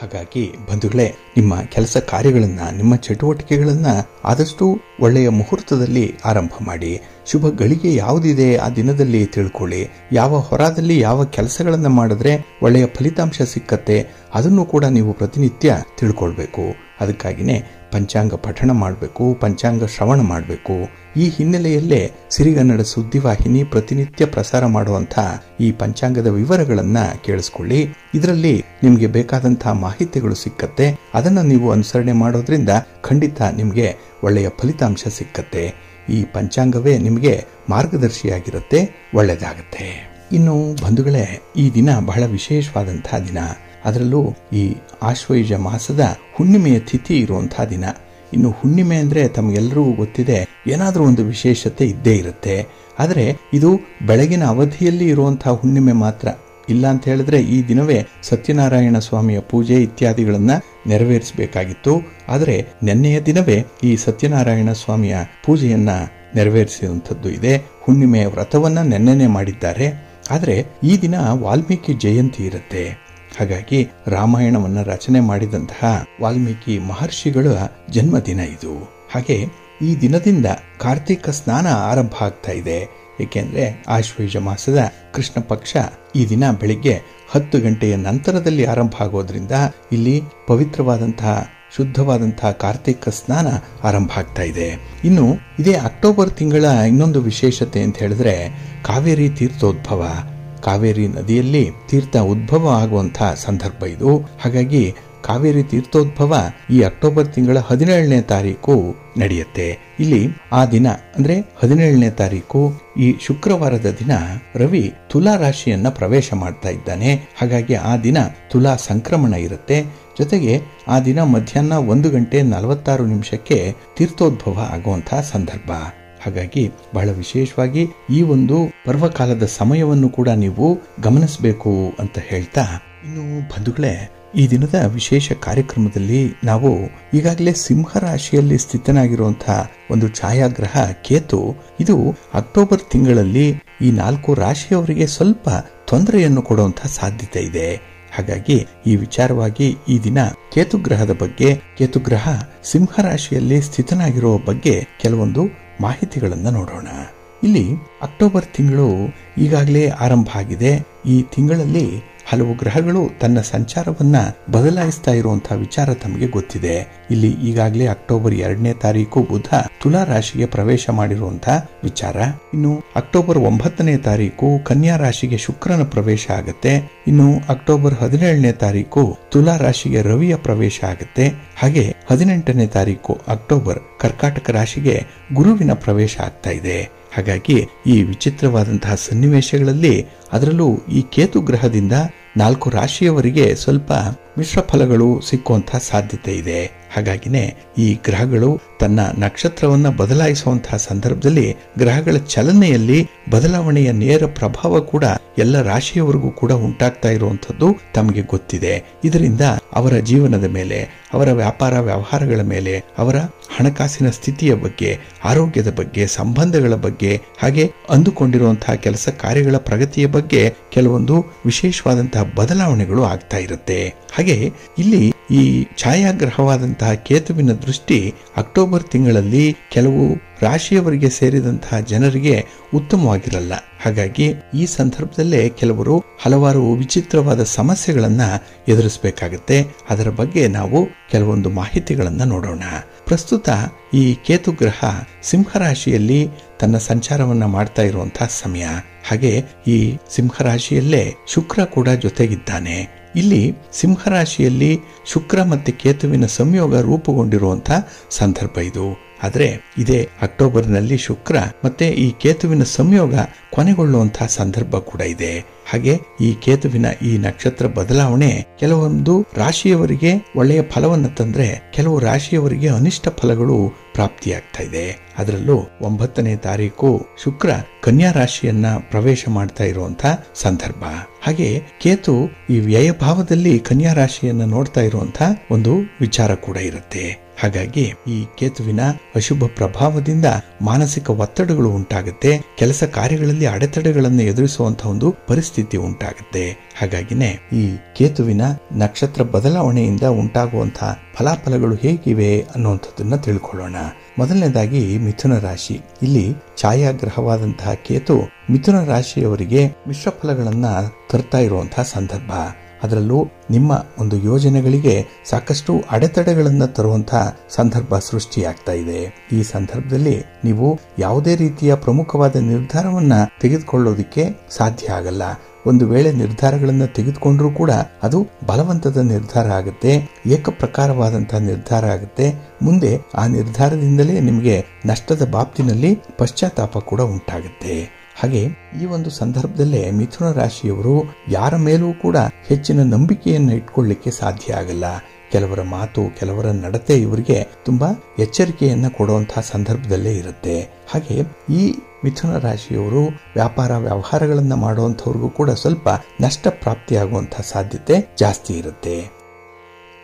ಹಾಗಾಗಿ ಬಂಧುಗಳೇ, ನಿಮ್ಮ ಕೆಲಸ ಕಾರ್ಯಗಳನ್ನ, ನಿಮ್ಮ ಚಟುವಟಿಕೆಗಳನ್ನ ಆದಷ್ಟು ಒಳ್ಳೆಯ ಮುಹೂರ್ತದಲ್ಲಿ ಆರಂಭ ಮಾಡಿ. ಶುಭ ಗಳಿಗೆ ಯಾವುದಿದೆ ಆ ದಿನದಲ್ಲಿ ತಿಳ್ಕೊಳ್ಳಿ. ಯಾವ ಹೊರದಲ್ಲಿ ಯಾವ ಕೆಲಸಗಳನ್ನ ಮಾಡಿದ್ರೆ ಒಳ್ಳೆಯ ಫಲಿತಾಂಶ ಸಿಕ್ಕತ್ತೆ ಅದನ್ನು ಕೂಡ ನೀವು ಪ್ರತಿನಿತ್ಯ ತಿಳ್ಕೊಳ್ಬೇಕು. ಅದಕ್ಕಾಗಿನೇ ಪಂಚಾಂಗ ಪಠಣ ಮಾಡಬೇಕು, ಪಂಚಾಂಗ ಶ್ರವಣ ಮಾಡಬೇಕು. ಈ ಹಿನ್ನೆಲೆಯಲ್ಲೇ ಸಿರಿಗನ್ನಡ ಸುದ್ದಿವಾಹಿನಿ ಪ್ರತಿನಿತ್ಯ ಪ್ರಸಾರ ಮಾಡುವಂತಹ ಈ ಪಂಚಾಂಗದ ವಿವರಗಳನ್ನ ಕೇಳಿಸ್ಕೊಳ್ಳಿ. ಇದರಲ್ಲಿ ನಿಮಗೆ ಬೇಕಾದಂತಹ ಮಾಹಿತಿಗಳು ಸಿಕ್ಕತ್ತೆ. ಅದನ್ನ ನೀವು ಅನುಸರಣೆ ಮಾಡೋದ್ರಿಂದ ಖಂಡಿತ ನಿಮಗೆ ಒಳ್ಳೆಯ ಫಲಿತಾಂಶ ಸಿಕ್ಕತ್ತೆ. ಈ ಪಂಚಾಂಗವೇ ನಿಮಗೆ ಮಾರ್ಗದರ್ಶಿಯಾಗಿರುತ್ತೆ, ಒಳ್ಳೆಯದಾಗತ್ತೆ. ಇನ್ನು ಬಂಧುಗಳೇ, ಈ ದಿನ ಬಹಳ ವಿಶೇಷವಾದಂತಹ ದಿನ. ಅದರಲ್ಲೂ ಈ ಆಶ್ವಯುಜ ಮಾಸದ ಹುಣ್ಣಿಮೆಯ ತಿಥಿ ಇರುವಂತಹ ದಿನ. ಇನ್ನು ಹುಣ್ಣಿಮೆ ಅಂದ್ರೆ ತಮಗೆಲ್ಲರಿಗೂ ಗೊತ್ತಿದೆ, ಏನಾದರೂ ಒಂದು ವಿಶೇಷತೆ ಇದ್ದೇ ಇರುತ್ತೆ. ಆದರೆ ಇದು ಬೆಳಗಿನ ಅವಧಿಯಲ್ಲಿ ಇರುವಂತಹ ಹುಣ್ಣಿಮೆ ಮಾತ್ರ ಇಲ್ಲ ಅಂತ ಹೇಳಿದ್ರೆ ಈ ದಿನವೇ ಸತ್ಯನಾರಾಯಣ ಸ್ವಾಮಿಯ ಪೂಜೆ ಇತ್ಯಾದಿಗಳನ್ನ ನೆರವೇರಿಸಬೇಕಾಗಿತ್ತು. ಆದರೆ ನೆನ್ನೆಯ ದಿನವೇ ಈ ಸತ್ಯನಾರಾಯಣ ಸ್ವಾಮಿಯ ಪೂಜೆಯನ್ನ ನೆರವೇರಿಸಿರುವಂಥದ್ದು ಇದೆ. ಹುಣ್ಣಿಮೆಯ ವ್ರತವನ್ನ ನೆನ್ನೆನೆ ಮಾಡಿದ್ದಾರೆ. ಆದರೆ ಈ ದಿನ ವಾಲ್ಮೀಕಿ ಜಯಂತಿ ಇರುತ್ತೆ. ಹಾಗಾಗಿ ರಾಮಾಯಣವನ್ನ ರಚನೆ ಮಾಡಿದಂತಹ ವಾಲ್ಮೀಕಿ ಮಹರ್ಷಿಗಳ ಜನ್ಮದಿನ ಇದು. ಹಾಗೆ ಈ ದಿನದಿಂದ ಕಾರ್ತಿಕ ಸ್ನಾನ ಆರಂಭ ಆಗ್ತಾ ಇದೆ. ಏಕೆಂದ್ರೆ ಆಶ್ವೇಜ ಮಾಸದ ಕೃಷ್ಣ ಪಕ್ಷ ಈ ದಿನ ಬೆಳಿಗ್ಗೆ 10 ಗಂಟೆಯ ನಂತರದಲ್ಲಿ ಆರಂಭ ಆಗೋದ್ರಿಂದ ಇಲ್ಲಿ ಪವಿತ್ರವಾದಂತಹ ಶುದ್ಧವಾದಂತಹ ಕಾರ್ತಿಕ ಸ್ನಾನ ಆರಂಭ ಆಗ್ತಾ ಇದೆ. ಇನ್ನು ಇದೇ ಅಕ್ಟೋಬರ್ ತಿಂಗಳ ಇನ್ನೊಂದು ವಿಶೇಷತೆ ಅಂತ ಹೇಳಿದ್ರೆ ಕಾವೇರಿ ತೀರ್ಥೋದ್ಭವ. ಕಾವೇರಿ ನದಿಯಲ್ಲಿ ತೀರ್ಥ ಉದ್ಭವ ಆಗುವಂತಹ ಸಂದರ್ಭ ಇದು. ಹಾಗಾಗಿ ಕಾವೇರಿ ತೀರ್ಥೋದ್ಭವ ಈ ಅಕ್ಟೋಬರ್ ತಿಂಗಳ 17ನೇ ತಾರೀಕು ನಡೆಯುತ್ತೆ. ಇಲ್ಲಿ ಆ ದಿನ ಅಂದ್ರೆ 17ನೇ ತಾರೀಕು ಈ ಶುಕ್ರವಾರದ ದಿನ ರವಿ ತುಲಾ ರಾಶಿಯನ್ನ ಪ್ರವೇಶ ಮಾಡ್ತಾ ಇದ್ದಾನೆ. ಹಾಗಾಗಿ ಆ ದಿನ ತುಲಾ ಸಂಕ್ರಮಣ ಇರುತ್ತೆ. ಜೊತೆಗೆ ಆ ದಿನ ಮಧ್ಯಾಹ್ನ 1:46 ತೀರ್ಥೋದ್ಭವ ಆಗುವಂತಹ ಸಂದರ್ಭ. ಹಾಗಾಗಿ ಬಹಳ ವಿಶೇಷವಾಗಿ ಈ ಒಂದು ಪರ್ವಕಾಲದ ಸಮಯವನ್ನು ಕೂಡ ನೀವು ಗಮನಿಸಬೇಕು ಅಂತ ಹೇಳ್ತಾ, ಇನ್ನು ಬಂಧುಗಳೇ, ಈ ದಿನದ ವಿಶೇಷ ಕಾರ್ಯಕ್ರಮದಲ್ಲಿ ನಾವು ಈಗಾಗಲೇ ಸಿಂಹ ರಾಶಿಯಲ್ಲಿ ಸ್ಥಿತನಾಗಿರುವಂತಹ ಒಂದು ಛಾಯಾಗ್ರಹ ಕೇತು, ಇದು ಅಕ್ಟೋಬರ್ ತಿಂಗಳಲ್ಲಿ ಈ 4 ರಾಶಿಯವರಿಗೆ ಸ್ವಲ್ಪ ತೊಂದರೆಯನ್ನು ಕೊಡುವಂತಹ ಸಾಧ್ಯತೆ ಇದೆ. ಹಾಗಾಗಿ ಈ ವಿಚಾರವಾಗಿ ಈ ದಿನ ಕೇತುಗ್ರಹದ ಬಗ್ಗೆ, ಕೇತುಗ್ರಹ ಸಿಂಹ ರಾಶಿಯಲ್ಲಿ ಸ್ಥಿತನಾಗಿರುವ ಬಗ್ಗೆ ಕೆಲವೊಂದು ಮಾಹಿತಿಗಳನ್ನು ನೋಡೋಣ. ಇಲ್ಲಿ ಅಕ್ಟೋಬರ್ ತಿಂಗಳು ಈಗಾಗಲೇ ಆರಂಭ ಆಗಿದೆ. ಈ ತಿಂಗಳಲ್ಲಿ ಹಲವು ಗ್ರಹಗಳು ತನ್ನ ಸಂಚಾರವನ್ನ ಬದಲಾಯಿಸ್ತಾ ಇರುವಂತಹ ವಿಚಾರ ತಮಗೆ ಗೊತ್ತಿದೆ. ಇಲ್ಲಿ ಈಗಾಗಲೇ ಅಕ್ಟೋಬರ್ 2ನೇ ತಾರೀಕು ಬುಧ ತುಲಾ ರಾಶಿಗೆ ಪ್ರವೇಶ ಮಾಡಿರುವಂತಹ ವಿಚಾರ. ಇನ್ನು ಅಕ್ಟೋಬರ್ 9ನೇ ತಾರೀಕು ಕನ್ಯಾ ರಾಶಿಗೆ ಶುಕ್ರನ ಪ್ರವೇಶ ಆಗುತ್ತೆ. ಇನ್ನು ಅಕ್ಟೋಬರ್ 17ನೇ ತಾರೀಕು ತುಲಾ ರಾಶಿಗೆ ರವಿಯ ಪ್ರವೇಶ ಆಗುತ್ತೆ. ಹಾಗೆ 18ನೇ ತಾರೀಕು ಅಕ್ಟೋಬರ್ ಕರ್ಕಾಟಕ ರಾಶಿಗೆ ಗುರುವಿನ ಪ್ರವೇಶ ಆಗ್ತಾ ಇದೆ. ಹಾಗಾಗಿ ಈ ವಿಚಿತ್ರವಾದಂತಹ ಸನ್ನಿವೇಶಗಳಲ್ಲಿ, ಅದರಲ್ಲೂ ಈ ಕೇತು ಗ್ರಹದಿಂದ 4 ರಾಶಿಯವರಿಗೆ ಸ್ವಲ್ಪ ಮಿಶ್ರ ಫಲಗಳು ಸಿಕ್ಕುವಂತಹ ಸಾಧ್ಯತೆ ಇದೆ. ಹಾಗಾಗಿನೇ ಈ ಗ್ರಹಗಳು ತನ್ನ ನಕ್ಷತ್ರವನ್ನ ಬದಲಾಯಿಸುವಂತಹ ಸಂದರ್ಭದಲ್ಲಿ ಗ್ರಹಗಳ ಚಲನೆಯಲ್ಲಿ ಬದಲಾವಣೆಯ ನೇರ ಪ್ರಭಾವ ಕೂಡ ಎಲ್ಲ ರಾಶಿಯವರಿಗೂ ಕೂಡ ಉಂಟಾಗ್ತಾ ಇರುವಂತದ್ದು ತಮಗೆ ಗೊತ್ತಿದೆ. ಇದರಿಂದ ಅವರ ಜೀವನದ ಮೇಲೆ, ಅವರ ವ್ಯಾಪಾರ ವ್ಯವಹಾರಗಳ ಮೇಲೆ, ಅವರ ಹಣಕಾಸಿನ ಸ್ಥಿತಿಯ ಬಗ್ಗೆ, ಆರೋಗ್ಯದ ಬಗ್ಗೆ, ಸಂಬಂಧಗಳ ಬಗ್ಗೆ, ಹಾಗೆ ಅಂದುಕೊಂಡಿರುವಂತಹ ಕೆಲಸ ಕಾರ್ಯಗಳ ಪ್ರಗತಿಯ ಬಗ್ಗೆ ಕೆಲವೊಂದು ವಿಶೇಷವಾದಂತಹ ಬದಲಾವಣೆಗಳು ಆಗ್ತಾ ಇರುತ್ತೆ. ಹಾಗೆ ಇಲ್ಲಿ ಈ ಛಾಯಾಗ್ರಹವಾದಂತಹ ಕೇತುವಿನ ದೃಷ್ಟಿ ಅಕ್ಟೋಬರ್ ತಿಂಗಳಲ್ಲಿ ಕೆಲವು ರಾಶಿಯವರಿಗೆ ಸೇರಿದಂತಹ ಜನರಿಗೆ ಉತ್ತಮವಾಗಿರಲ್ಲ. ಹಾಗಾಗಿ ಈ ಸಂದರ್ಭದಲ್ಲೇ ಕೆಲವರು ಹಲವಾರು ವಿಚಿತ್ರವಾದ ಸಮಸ್ಯೆಗಳನ್ನ ಎದುರಿಸಬೇಕಾಗುತ್ತೆ. ಅದರ ಬಗ್ಗೆ ನಾವು ಕೆಲವೊಂದು ಮಾಹಿತಿಗಳನ್ನ ನೋಡೋಣ. ಪ್ರಸ್ತುತ ಈ ಕೇತು ಗ್ರಹ ಸಿಂಹರಾಶಿಯಲ್ಲಿ ತನ್ನ ಸಂಚಾರವನ್ನ ಮಾಡ್ತಾ ಇರುವಂತಹ ಸಮಯ. ಹಾಗೆ ಈ ಸಿಂಹರಾಶಿಯಲ್ಲೇ ಶುಕ್ರ ಕೂಡ ಜೊತೆಗಿದ್ದಾನೆ. ಇಲ್ಲಿ ಸಿಂಹರಾಶಿಯಲ್ಲಿ ಶುಕ್ರ ಮತ್ತೆ ಕೇತುವಿನ ಸಂಯೋಗ ರೂಪುಗೊಂಡಿರುವಂತಹ ಸಂದರ್ಭ ಇದು. ಆದರೆ ಇದೇ ಅಕ್ಟೋಬರ್ನಲ್ಲಿ ಶುಕ್ರ ಮತ್ತೆ ಈ ಕೇತುವಿನ ಸಂಯೋಗ ಕೊನೆಗೊಳ್ಳುವಂತಹ ಸಂದರ್ಭ ಕೂಡ ಇದೆ. ಹಾಗೆ ಈ ಕೇತುವಿನ ಈ ನಕ್ಷತ್ರ ಬದಲಾವಣೆ ಕೆಲವೊಂದು ರಾಶಿಯವರಿಗೆ ಒಳ್ಳೆಯ ಫಲವನ್ನು ತಂದ್ರೆ, ಕೆಲವು ರಾಶಿಯವರಿಗೆ ಅನಿಷ್ಟ ಫಲಗಳು ಪ್ರಾಪ್ತಿಯಾಗ್ತಾ ಇದೆ. ಅದರಲ್ಲೂ 9ನೇ ತಾರೀಕು ಶುಕ್ರ ಕನ್ಯಾ ರಾಶಿಯನ್ನ ಪ್ರವೇಶ ಮಾಡ್ತಾ ಇರುವಂತಹ ಸಂದರ್ಭ. ಹಾಗೆ ಕೇತು ಈ ವ್ಯಯ ಭಾವದಲ್ಲಿ ಕನ್ಯಾ ರಾಶಿಯನ್ನ ನೋಡ್ತಾ ಇರುವಂತಹ ಒಂದು ವಿಚಾರ ಕೂಡ ಇರುತ್ತೆ. ಹಾಗಾಗಿ ಈ ಕೇತುವಿನ ಅಶುಭ ಪ್ರಭಾವದಿಂದ ಮಾನಸಿಕ ಒತ್ತಡಗಳು ಉಂಟಾಗುತ್ತೆ. ಕೆಲಸ ಕಾರ್ಯಗಳಲ್ಲಿ ಅಡೆತಡೆಗಳನ್ನು ಎದುರಿಸುವಂತಹ ಒಂದು ಪರಿಸ್ಥಿತಿ ಉಂಟಾಗುತ್ತೆ. ಹಾಗಾಗಿನೇ ಈ ಕೇತುವಿನ ನಕ್ಷತ್ರ ಬದಲಾವಣೆಯಿಂದ ಉಂಟಾಗುವಂತಹ ಫಲಾಫಲಗಳು ಹೇಗಿವೆ ಅನ್ನುವಂಥದ್ದನ್ನ ತಿಳ್ಕೊಳ್ಳೋಣ. ಮೊದಲನೇದಾಗಿ ಮಿಥುನ ರಾಶಿ. ಇಲ್ಲಿ ಛಾಯಾಗ್ರಹವಾದಂತಹ ಕೇತು ಮಿಥುನ ರಾಶಿಯವರಿಗೆ ಮಿಶ್ರ ಫಲಗಳನ್ನ ತರ್ತಾ ಇರುವಂತಹ ಸಂದರ್ಭ. ಅದರಲ್ಲೂ ನಿಮ್ಮ ಒಂದು ಯೋಜನೆಗಳಿಗೆ ಸಾಕಷ್ಟು ಅಡೆತಡೆಗಳನ್ನು ತರುವಂತಹ ಸಂದರ್ಭ ಸೃಷ್ಟಿಯಾಗ್ತಾ ಇದೆ. ಈ ಸಂದರ್ಭದಲ್ಲಿ ನೀವು ಯಾವುದೇ ರೀತಿಯ ಪ್ರಮುಖವಾದ ನಿರ್ಧಾರವನ್ನ ತೆಗೆದುಕೊಳ್ಳೋದಿಕ್ಕೆ ಸಾಧ್ಯ ಆಗಲ್ಲ. ಒಂದು ವೇಳೆ ನಿರ್ಧಾರಗಳನ್ನು ತೆಗೆದುಕೊಂಡ್ರೂ ಕೂಡ ಅದು ಬಲವಂತದ ನಿರ್ಧಾರ ಆಗುತ್ತೆ, ಏಕಪ್ರಕಾರವಾದಂತಹ ನಿರ್ಧಾರ ಆಗುತ್ತೆ. ಮುಂದೆ ಆ ನಿರ್ಧಾರದಿಂದಲೇ ನಿಮಗೆ ನಷ್ಟದ ಬಾಬ್ತಿನಲ್ಲಿ ಪಶ್ಚಾತ್ತಾಪ ಕೂಡ ಉಂಟಾಗುತ್ತೆ. ಹಾಗೆ ಈ ಒಂದು ಸಂದರ್ಭದಲ್ಲೇ ಮಿಥುನ ರಾಶಿಯವರು ಯಾರ ಮೇಲೂ ಕೂಡ ಹೆಚ್ಚಿನ ನಂಬಿಕೆಯನ್ನು ಇಟ್ಕೊಳ್ಳಿಕ್ಕೆ ಸಾಧ್ಯ ಆಗಲ್ಲ. ಕೆಲವರ ಮಾತು, ಕೆಲವರ ನಡತೆ ಇವರಿಗೆ ತುಂಬಾ ಎಚ್ಚರಿಕೆಯನ್ನ ಕೊಡುವಂತಹ ಸಂದರ್ಭದಲ್ಲೇ ಇರುತ್ತೆ. ಹಾಗೆ ಈ ಮಿಥುನ ರಾಶಿಯವರು ವ್ಯಾಪಾರ ವ್ಯವಹಾರಗಳನ್ನ ಮಾಡುವಂತವ್ರಿಗೂ ಕೂಡ ಸ್ವಲ್ಪ ನಷ್ಟ ಪ್ರಾಪ್ತಿಯಾಗುವಂತಹ ಸಾಧ್ಯತೆ ಜಾಸ್ತಿ ಇರುತ್ತೆ.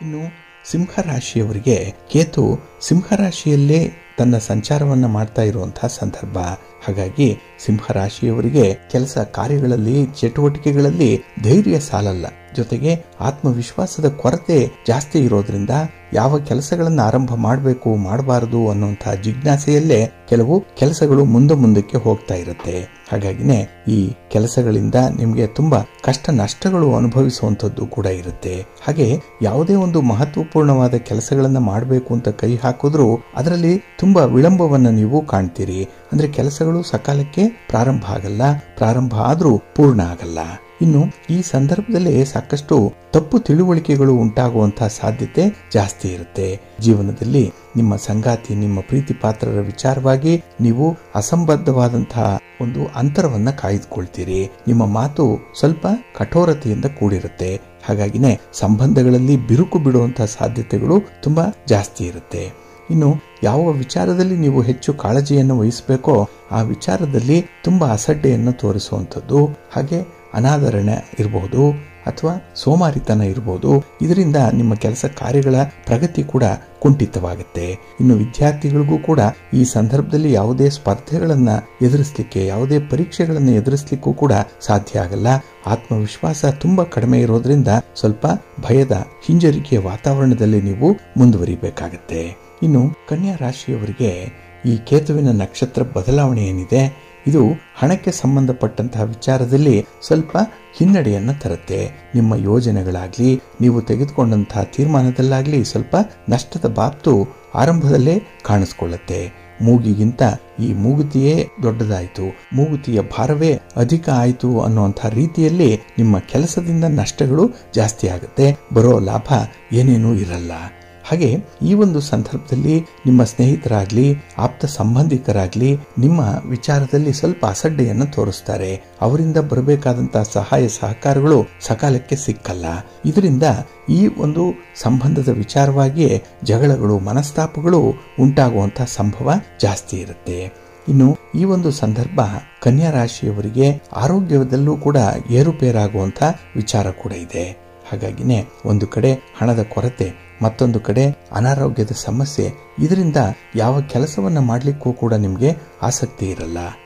ಇನ್ನು ಸಿಂಹ ರಾಶಿಯವರಿಗೆ ಕೇತು ಸಿಂಹರಾಶಿಯಲ್ಲೇ ತನ್ನ ಸಂಚಾರವನ್ನ ಮಾಡ್ತಾ ಇರುವಂತಹ ಸಂದರ್ಭ. ಹಾಗಾಗಿ ಸಿಂಹರಾಶಿಯವರಿಗೆ ಕೆಲಸ ಕಾರ್ಯಗಳಲ್ಲಿ ಚಟುವಟಿಕೆಗಳಲ್ಲಿ ಧೈರ್ಯ ಸಾಲಲ್ಲ, ಜೊತೆಗೆ ಆತ್ಮವಿಶ್ವಾಸದ ಕೊರತೆ ಜಾಸ್ತಿ ಇರೋದ್ರಿಂದ ಯಾವ ಕೆಲಸಗಳನ್ನು ಆರಂಭ ಮಾಡಬೇಕು ಮಾಡಬಾರದು ಅನ್ನುವಂತಹ ಜಿಜ್ಞಾಸೆಯಲ್ಲೇ ಕೆಲವು ಕೆಲಸಗಳು ಮುಂದಕ್ಕೆ ಹೋಗ್ತಾ ಇರುತ್ತೆ. ಹಾಗಾಗಿನೇ ಈ ಕೆಲಸಗಳಿಂದ ನಿಮಗೆ ತುಂಬಾ ಕಷ್ಟ ನಷ್ಟಗಳು ಅನುಭವಿಸುವಂತದ್ದು ಕೂಡ ಇರುತ್ತೆ. ಹಾಗೆ ಯಾವುದೇ ಒಂದು ಮಹತ್ವಪೂರ್ಣವಾದ ಕೆಲಸಗಳನ್ನ ಮಾಡಬೇಕು ಅಂತ ಕೈ ಹಾಕಿದ್ರೂ ಅದರಲ್ಲಿ ತುಂಬಾ ವಿಳಂಬವನ್ನ ನೀವು ಕಾಣ್ತೀರಿ. ಅಂದ್ರೆ ಕೆಲಸಗಳು ಸಕಾಲಕ್ಕೆ ಪ್ರಾರಂಭ ಆಗಲ್ಲ, ಪ್ರಾರಂಭ ಆದ್ರೂ ಪೂರ್ಣ ಆಗಲ್ಲ. ಇನ್ನು ಈ ಸಂದರ್ಭದಲ್ಲಿ ಸಾಕಷ್ಟು ತಪ್ಪು ತಿಳುವಳಿಕೆಗಳು ಉಂಟಾಗುವಂತಹ ಸಾಧ್ಯತೆ ಜಾಸ್ತಿ ಇರುತ್ತೆ. ಜೀವನದಲ್ಲಿ ನಿಮ್ಮ ಸಂಗಾತಿ, ನಿಮ್ಮ ಪ್ರೀತಿ ಪಾತ್ರರ ವಿಚಾರವಾಗಿ ನೀವು ಅಸಂಬದ್ಧವಾದಂತಹ ಒಂದು ಅಂತರವನ್ನ ಕಾಯ್ದುಕೊಳ್ತೀರಿ. ನಿಮ್ಮ ಮಾತು ಸ್ವಲ್ಪ ಕಠೋರತೆಯಿಂದ ಕೂಡಿರುತ್ತೆ. ಹಾಗಾಗಿನೇ ಸಂಬಂಧಗಳಲ್ಲಿ ಬಿರುಕು ಬಿಡುವಂತಹ ಸಾಧ್ಯತೆಗಳು ತುಂಬಾ ಜಾಸ್ತಿ ಇರುತ್ತೆ. ಇನ್ನು ಯಾವ ವಿಚಾರದಲ್ಲಿ ನೀವು ಹೆಚ್ಚು ಕಾಳಜಿಯನ್ನು ವಹಿಸಬೇಕೋ ಆ ವಿಚಾರದಲ್ಲಿ ತುಂಬಾ ಅಸಡ್ಡೆಯನ್ನು ತೋರಿಸುವಂಥದ್ದು, ಹಾಗೆ ಅನಾದರಣೆ ಇರಬಹುದು ಅಥವಾ ಸೋಮಾರಿತನ ಇರಬಹುದು. ಇದರಿಂದ ನಿಮ್ಮ ಕೆಲಸ ಕಾರ್ಯಗಳ ಪ್ರಗತಿ ಕೂಡ ಕುಂಠಿತವಾಗುತ್ತೆ. ಇನ್ನು ವಿದ್ಯಾರ್ಥಿಗಳಿಗೂ ಕೂಡ ಈ ಸಂದರ್ಭದಲ್ಲಿ ಯಾವುದೇ ಸ್ಪರ್ಧೆಗಳನ್ನ ಎದುರಿಸಲಿಕ್ಕೆ, ಯಾವುದೇ ಪರೀಕ್ಷೆಗಳನ್ನು ಎದುರಿಸಲಿಕ್ಕೂ ಕೂಡ ಸಾಧ್ಯ ಆಗಲ್ಲ. ಆತ್ಮವಿಶ್ವಾಸ ತುಂಬಾ ಕಡಿಮೆ ಇರೋದ್ರಿಂದ ಸ್ವಲ್ಪ ಭಯದ ಹಿಂಜರಿಕೆಯ ವಾತಾವರಣದಲ್ಲಿ ನೀವು ಮುಂದುವರಿಬೇಕಾಗತ್ತೆ. ಇನ್ನು ಕನ್ಯಾ ರಾಶಿಯವರಿಗೆ ಈ ಕೇತುವಿನ ನಕ್ಷತ್ರ ಬದಲಾವಣೆ ಏನಿದೆ ಇದು ಹಣಕ್ಕೆ ಸಂಬಂಧಪಟ್ಟಂತಹ ವಿಚಾರದಲ್ಲಿ ಸ್ವಲ್ಪ ಹಿನ್ನಡೆಯನ್ನು ತರುತ್ತೆ. ನಿಮ್ಮ ಯೋಜನೆಗಳಾಗ್ಲಿ, ನೀವು ತೆಗೆದುಕೊಂಡಂತಹ ತೀರ್ಮಾನದಲ್ಲಾಗ್ಲಿ ಸ್ವಲ್ಪ ನಷ್ಟದ ಬಾಬ್ತು ಆರಂಭದಲ್ಲೇ ಕಾಣಿಸ್ಕೊಳ್ಳುತ್ತೆ. ಮೂಗಿಗಿಂತ ಈ ಮೂಗುತಿಯೇ ದೊಡ್ಡದಾಯಿತು, ಮೂಗುತಿಯ ಭಾರವೇ ಅಧಿಕ ಆಯಿತು ಅನ್ನುವಂತಹ ರೀತಿಯಲ್ಲಿ ನಿಮ್ಮ ಕೆಲಸದಿಂದ ನಷ್ಟಗಳು ಜಾಸ್ತಿ ಆಗುತ್ತೆ. ಬರೋ ಲಾಭ ಏನೇನೂ ಇರಲ್ಲ. ಹಾಗೆ ಈ ಒಂದು ಸಂದರ್ಭದಲ್ಲಿ ನಿಮ್ಮ ಸ್ನೇಹಿತರಾಗ್ಲಿ, ಆಪ್ತ ಸಂಬಂಧಿಕರಾಗ್ಲಿ ನಿಮ್ಮ ವಿಚಾರದಲ್ಲಿ ಸ್ವಲ್ಪ ಅಸಡ್ಡೆಯನ್ನು ತೋರಿಸ್ತಾರೆ. ಅವರಿಂದ ಬರಬೇಕಾದಂತಹ ಸಹಾಯ ಸಹಕಾರಗಳು ಸಕಾಲಕ್ಕೆ ಸಿಕ್ಕಲ್ಲ. ಇದರಿಂದ ಈ ಒಂದು ಸಂಬಂಧದ ವಿಚಾರವಾಗಿಯೇ ಜಗಳಗಳು, ಮನಸ್ತಾಪಗಳು ಉಂಟಾಗುವಂತಹ ಸಂಭವ ಜಾಸ್ತಿ ಇರುತ್ತೆ. ಇನ್ನು ಈ ಒಂದು ಸಂದರ್ಭ ಕನ್ಯಾ ರಾಶಿಯವರಿಗೆ ಆರೋಗ್ಯದಲ್ಲೂ ಕೂಡ ಏರುಪೇರಾಗುವಂತ ವಿಚಾರ ಕೂಡ ಇದೆ. ಹಾಗಾಗಿನೇ ಒಂದು ಕಡೆ ಹಣದ ಕೊರತೆ, ಮತ್ತೊಂದು ಕಡೆ ಅನಾರೋಗ್ಯದ ಸಮಸ್ಯೆ. ಇದರಿಂದ ಯಾವ ಕೆಲಸವನ್ನ ಮಾಡ್ಲಿಕ್ಕೂ ಕೂಡ ನಿಮ್ಗೆ ಆಸಕ್ತಿ ಇರಲ್ಲ.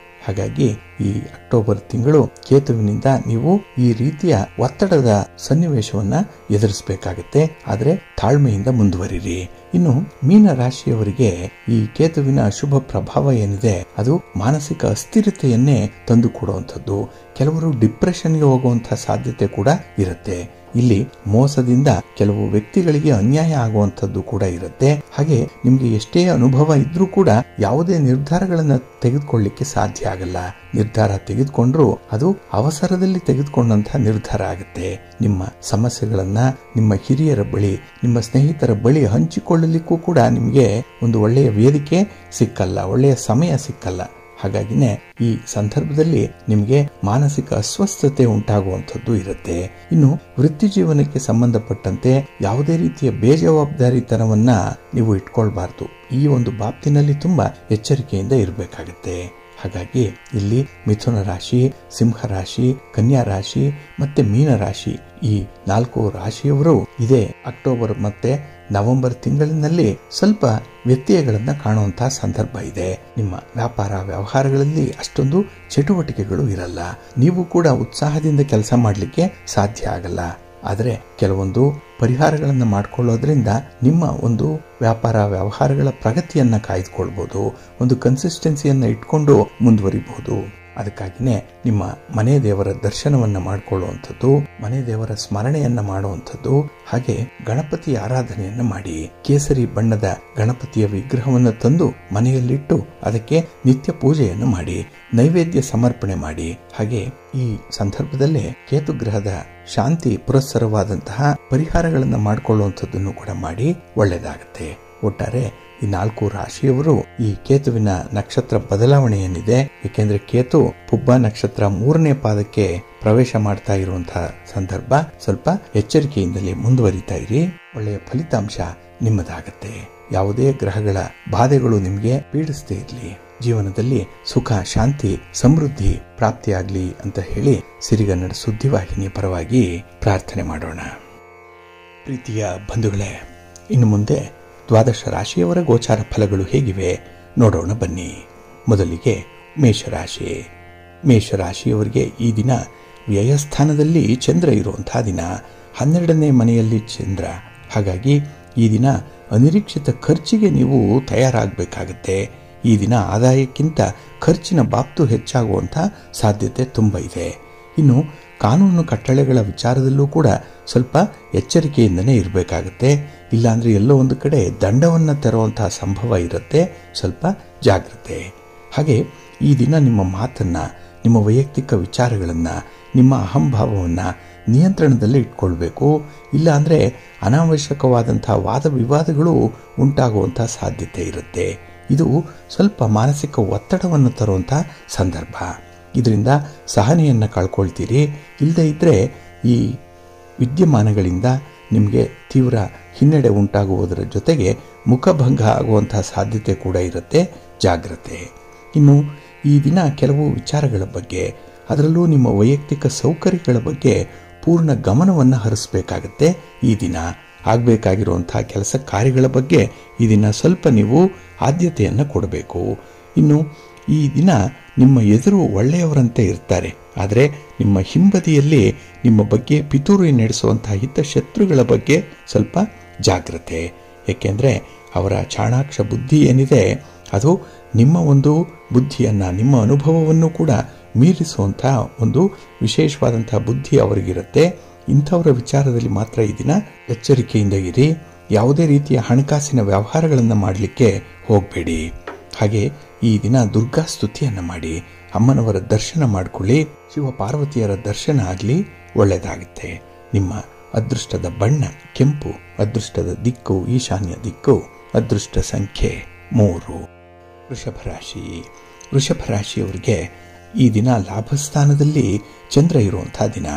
ಹಾಗಾಗಿ ಈ ಅಕ್ಟೋಬರ್ ತಿಂಗಳು ಕೇತುವಿನಿಂದ ನೀವು ಈ ರೀತಿಯ ಒತ್ತಡದ ಸನ್ನಿವೇಶವನ್ನ ಎದುರಿಸಬೇಕಾಗತ್ತೆ. ಆದ್ರೆ ತಾಳ್ಮೆಯಿಂದ ಮುಂದುವರಿರಿ. ಇನ್ನು ಮೀನ ರಾಶಿಯವರಿಗೆ ಈ ಕೇತುವಿನ ಅಶುಭ ಪ್ರಭಾವ ಏನಿದೆ ಅದು ಮಾನಸಿಕ ಅಸ್ಥಿರತೆಯನ್ನೇ ತಂದು ಕೊಡುವಂಥದ್ದು. ಕೆಲವರು ಡಿಪ್ರೆಷನ್ಗೆ ಹೋಗುವಂತಹ ಸಾಧ್ಯತೆ ಕೂಡ ಇರುತ್ತೆ. ಇಲ್ಲಿ ಮೋಸದಿಂದ ಕೆಲವು ವ್ಯಕ್ತಿಗಳಿಗೆ ಅನ್ಯಾಯ ಆಗುವಂಥದ್ದು ಕೂಡ ಇರುತ್ತೆ. ಹಾಗೆ ನಿಮ್ಗೆ ಎಷ್ಟೇ ಅನುಭವ ಇದ್ರೂ ಕೂಡ ಯಾವುದೇ ನಿರ್ಧಾರಗಳನ್ನ ತೆಗೆದುಕೊಳ್ಳಿಕ್ಕೆ ಸಾಧ್ಯ ಆಗಲ್ಲ. ನಿರ್ಧಾರ ತೆಗೆದುಕೊಂಡ್ರು ಅದು ಅವಸರದಲ್ಲಿ ತೆಗೆದುಕೊಂಡಂತಹ ನಿರ್ಧಾರ ಆಗುತ್ತೆ. ನಿಮ್ಮ ಸಮಸ್ಯೆಗಳನ್ನ ನಿಮ್ಮ ಹಿರಿಯರ ಬಳಿ, ನಿಮ್ಮ ಸ್ನೇಹಿತರ ಬಳಿ ಹಂಚಿಕೊಳ್ಳಲಿಕ್ಕೂ ಕೂಡ ನಿಮ್ಗೆ ಒಂದು ಒಳ್ಳೆಯ ವೇದಿಕೆ ಸಿಕ್ಕಲ್ಲ, ಒಳ್ಳೆಯ ಸಮಯ ಸಿಕ್ಕಲ್ಲ. ಹಾಗಾಗಿನೇ ಈ ಸಂದರ್ಭದಲ್ಲಿ ನಿಮಗೆ ಮಾನಸಿಕ ಅಸ್ವಸ್ಥತೆ ಉಂಟಾಗುವಂಥದ್ದು ಇರುತ್ತೆ. ಇನ್ನು ವೃತ್ತಿ ಜೀವನಕ್ಕೆ ಸಂಬಂಧಪಟ್ಟಂತೆ ಯಾವುದೇ ರೀತಿಯ ಬೇಜವಾಬ್ದಾರಿತನವನ್ನ ನೀವು ಇಟ್ಕೊಳ್ಬಾರ್ದು. ಈ ಒಂದು ಬಾಬ್ತಿನಲ್ಲಿ ತುಂಬಾ ಎಚ್ಚರಿಕೆಯಿಂದ ಇರಬೇಕಾಗುತ್ತೆ. ಹಾಗಾಗಿ ಇಲ್ಲಿ ಮಿಥುನ ರಾಶಿ, ಸಿಂಹ ರಾಶಿ, ಕನ್ಯಾ ರಾಶಿ ಮತ್ತೆ ಮೀನ ರಾಶಿ ಈ 4 ರಾಶಿಯವರು ಇದೇ ಅಕ್ಟೋಬರ್ ಮತ್ತೆ ನವೆಂಬರ್ ತಿಂಗಳಿನಲ್ಲಿ ಸ್ವಲ್ಪ ವ್ಯತ್ಯಯಗಳನ್ನ ಕಾಣುವಂತಹ ಸಂದರ್ಭ ಇದೆ. ನಿಮ್ಮ ವ್ಯಾಪಾರ ವ್ಯವಹಾರಗಳಲ್ಲಿ ಅಷ್ಟೊಂದು ಚಟುವಟಿಕೆಗಳು ಇರಲ್ಲ. ನೀವು ಕೂಡ ಉತ್ಸಾಹದಿಂದ ಕೆಲಸ ಮಾಡಲಿಕ್ಕೆ ಸಾಧ್ಯ ಆಗಲ್ಲ. ಆದರೆ ಕೆಲವೊಂದು ಪರಿಹಾರಗಳನ್ನು ಮಾಡಿಕೊಳ್ಳೋದ್ರಿಂದ ನಿಮ್ಮ ಒಂದು ವ್ಯಾಪಾರ ವ್ಯವಹಾರಗಳ ಪ್ರಗತಿಯನ್ನ ಕಾಯ್ದುಕೊಳ್ಬಹುದು. ಒಂದು ಕನ್ಸಿಸ್ಟೆನ್ಸಿಯನ್ನ ಇಟ್ಕೊಂಡು ಮುಂದುವರಿಬಹುದು. ಅದಕ್ಕಾಗಿನೇ ನಿಮ್ಮ ಮನೆ ದೇವರ ದರ್ಶನವನ್ನ ಮಾಡಿಕೊಳ್ಳುವಂಥದ್ದು, ಮನೆ ದೇವರ ಸ್ಮರಣೆಯನ್ನ ಮಾಡುವಂಥದ್ದು, ಹಾಗೆ ಗಣಪತಿ ಆರಾಧನೆಯನ್ನ ಮಾಡಿ. ಕೇಸರಿ ಬಣ್ಣದ ಗಣಪತಿಯ ವಿಗ್ರಹವನ್ನು ತಂದು ಮನೆಯಲ್ಲಿಟ್ಟು ಅದಕ್ಕೆ ನಿತ್ಯ ಪೂಜೆಯನ್ನು ಮಾಡಿ, ನೈವೇದ್ಯ ಸಮರ್ಪಣೆ ಮಾಡಿ. ಹಾಗೆ ಈ ಸಂದರ್ಭದಲ್ಲೇ ಕೇತು ಗ್ರಹದ ಶಾಂತಿ ಪುರಸ್ಸರವಾದಂತಹ ಪರಿಹಾರಗಳನ್ನು ಮಾಡಿಕೊಳ್ಳುವಂಥದ್ದನ್ನು ಕೂಡ ಮಾಡಿ ಒಳ್ಳೆಯದಾಗುತ್ತೆ. ಒಟ್ಟಾರೆ ಈ 4 ರಾಶಿಯವರು ಈ ಕೇತುವಿನ ನಕ್ಷತ್ರ ಬದಲಾವಣೆ ಏನಿದೆ, ಏಕೆಂದ್ರೆ ಕೇತು ಪುಬ್ಬ ನಕ್ಷತ್ರ 3ನೇ ಪಾದಕ್ಕೆ ಪ್ರವೇಶ ಮಾಡ್ತಾ ಇರುವಂತಹ ಸಂದರ್ಭ, ಸ್ವಲ್ಪ ಎಚ್ಚರಿಕೆಯಿಂದಲೇ ಮುಂದುವರಿತಾ ಇರಿ. ಒಳ್ಳೆಯ ಫಲಿತಾಂಶ ನಿಮ್ಮದಾಗತ್ತೆ. ಯಾವುದೇ ಗ್ರಹಗಳ ಬಾಧೆಗಳು ನಿಮಗೆ ಪೀಡಿಸದೇ ಇರಲಿ. ಜೀವನದಲ್ಲಿ ಸುಖ, ಶಾಂತಿ, ಸಮೃದ್ಧಿ ಪ್ರಾಪ್ತಿಯಾಗ್ಲಿ ಅಂತ ಹೇಳಿ ಸಿರಿಗನ್ನಡ ಸುದ್ದಿವಾಹಿನಿ ಪರವಾಗಿ ಪ್ರಾರ್ಥನೆ ಮಾಡೋಣ. ಪ್ರೀತಿಯ ಬಂಧುಗಳೇ, ಇನ್ನು ಮುಂದೆ 12 ರಾಶಿಯವರ ಗೋಚಾರ ಫಲಗಳು ಹೇಗಿವೆ ನೋಡೋಣ ಬನ್ನಿ. ಮೊದಲಿಗೆ ಮೇಷರಾಶಿ. ಮೇಷರಾಶಿಯವರಿಗೆ ಈ ದಿನ ವ್ಯಯಸ್ಥಾನದಲ್ಲಿ ಚಂದ್ರ ಇರುವಂತಹ ದಿನ, 12ನೇ ಮನೆಯಲ್ಲಿ ಚಂದ್ರ. ಹಾಗಾಗಿ ಈ ದಿನ ಅನಿರೀಕ್ಷಿತ ಖರ್ಚಿಗೆ ನೀವು ತಯಾರಾಗಬೇಕಾಗತ್ತೆ. ಈ ದಿನ ಆದಾಯಕ್ಕಿಂತ ಖರ್ಚಿನ ಬಾಬ್ತು ಹೆಚ್ಚಾಗುವಂಥ ಸಾಧ್ಯತೆ ತುಂಬ ಇದೆ. ಇನ್ನು ಕಾನೂನು ಕಟ್ಟಳೆಗಳ ವಿಚಾರದಲ್ಲೂ ಕೂಡ ಸ್ವಲ್ಪ ಎಚ್ಚರಿಕೆಯಿಂದನೇ ಇರಬೇಕಾಗತ್ತೆ. ಇಲ್ಲಾಂದರೆ ಎಲ್ಲೋ ಒಂದು ಕಡೆ ದಂಡವನ್ನು ತೆರುವಂತಹ ಸಂಭವ ಇರುತ್ತೆ. ಸ್ವಲ್ಪ ಜಾಗ್ರತೆ. ಹಾಗೆ ಈ ದಿನ ನಿಮ್ಮ ಮಾತನ್ನು, ನಿಮ್ಮ ವೈಯಕ್ತಿಕ ವಿಚಾರಗಳನ್ನು, ನಿಮ್ಮ ಅಹಂಭಾವವನ್ನು ನಿಯಂತ್ರಣದಲ್ಲಿ ಇಟ್ಕೊಳ್ಬೇಕು. ಇಲ್ಲಾಂದರೆ ಅನಾವಶ್ಯಕವಾದಂಥ ವಾದ ವಿವಾದಗಳು ಉಂಟಾಗುವಂಥ ಸಾಧ್ಯತೆ ಇರುತ್ತೆ. ಇದು ಸ್ವಲ್ಪ ಮಾನಸಿಕ ಒತ್ತಡವನ್ನು ತರುವಂಥ ಸಂದರ್ಭ. ಇದರಿಂದ ಸಹನೆಯನ್ನು ಕಳ್ಕೊಳ್ತೀರಿ. ಇಲ್ಲದೇ ಇದ್ದರೆ ಈ ವಿದ್ಯಮಾನಗಳಿಂದ ನಿಮಗೆ ತೀವ್ರ ಹಿನ್ನಡೆ ಉಂಟಾಗುವುದರ ಜೊತೆಗೆ ಮುಖಭಂಗ ಆಗುವಂಥ ಸಾಧ್ಯತೆ ಕೂಡ ಇರುತ್ತೆ. ಜಾಗ್ರತೆ. ಇನ್ನು ಈ ದಿನ ಕೆಲವು ವಿಚಾರಗಳ ಬಗ್ಗೆ, ಅದರಲ್ಲೂ ನಿಮ್ಮ ವೈಯಕ್ತಿಕ ಸೌಕರ್ಯಗಳ ಬಗ್ಗೆ ಪೂರ್ಣ ಗಮನವನ್ನು ಹರಿಸಬೇಕಾಗತ್ತೆ. ಈ ದಿನ ಆಗಬೇಕಾಗಿರುವಂಥ ಕೆಲಸ ಕಾರ್ಯಗಳ ಬಗ್ಗೆ ಈ ದಿನ ಸ್ವಲ್ಪ ನೀವು ಆದ್ಯತೆಯನ್ನು ಕೊಡಬೇಕು. ಇನ್ನು ಈ ದಿನ ನಿಮ್ಮ ಎದುರು ಒಳ್ಳೆಯವರಂತೆ ಇರ್ತಾರೆ, ಆದರೆ ನಿಮ್ಮ ಹಿಂಬದಿಯಲ್ಲಿ ನಿಮ್ಮ ಬಗ್ಗೆ ಪಿತೂರಿ ನಡೆಸುವಂಥ ಹಿತಶತ್ರುಗಳ ಬಗ್ಗೆ ಸ್ವಲ್ಪ ಜಾಗ್ರತೆ. ಏಕೆಂದರೆ ಅವರ ಚಾಣಾಕ್ಷ ಬುದ್ಧಿ ಏನಿದೆ ಅದು ನಿಮ್ಮ ಒಂದು ಬುದ್ಧಿಯನ್ನು, ನಿಮ್ಮ ಅನುಭವವನ್ನು ಕೂಡ ಮೀರಿಸುವಂಥ ಒಂದು ವಿಶೇಷವಾದಂಥ ಬುದ್ಧಿ ಅವರಿಗಿರುತ್ತೆ. ಇಂಥವರ ವಿಚಾರದಲ್ಲಿ ಮಾತ್ರ ಈ ದಿನ ಎಚ್ಚರಿಕೆಯಿಂದ ಇರಿ. ಯಾವುದೇ ರೀತಿಯ ಹಣಕಾಸಿನ ವ್ಯವಹಾರಗಳನ್ನು ಮಾಡಲಿಕ್ಕೆ ಹೋಗಬೇಡಿ. ಹಾಗೆ ಈ ದಿನ ದುರ್ಗಾ ಸ್ತುತಿಯನ್ನು ಮಾಡಿ, ಅಮ್ಮನವರ ದರ್ಶನ ಮಾಡಿಕೊಳ್ಳಿ. ಶಿವ ಪಾರ್ವತಿಯರ ದರ್ಶನ ಆಗಲಿ, ಒಳ್ಳೆಯದಾಗುತ್ತೆ. ನಿಮ್ಮ ಅದೃಷ್ಟದ ಬಣ್ಣ ಕೆಂಪು, ಅದೃಷ್ಟದ ದಿಕ್ಕು ಈಶಾನ್ಯ ದಿಕ್ಕು, ಅದೃಷ್ಟ ಸಂಖ್ಯೆ 3. ವೃಷಭರಾಶಿ. ವೃಷಭರಾಶಿಯವರಿಗೆ ಈ ದಿನ ಲಾಭಸ್ಥಾನದಲ್ಲಿ ಚಂದ್ರ ಇರುವಂಥ ದಿನ.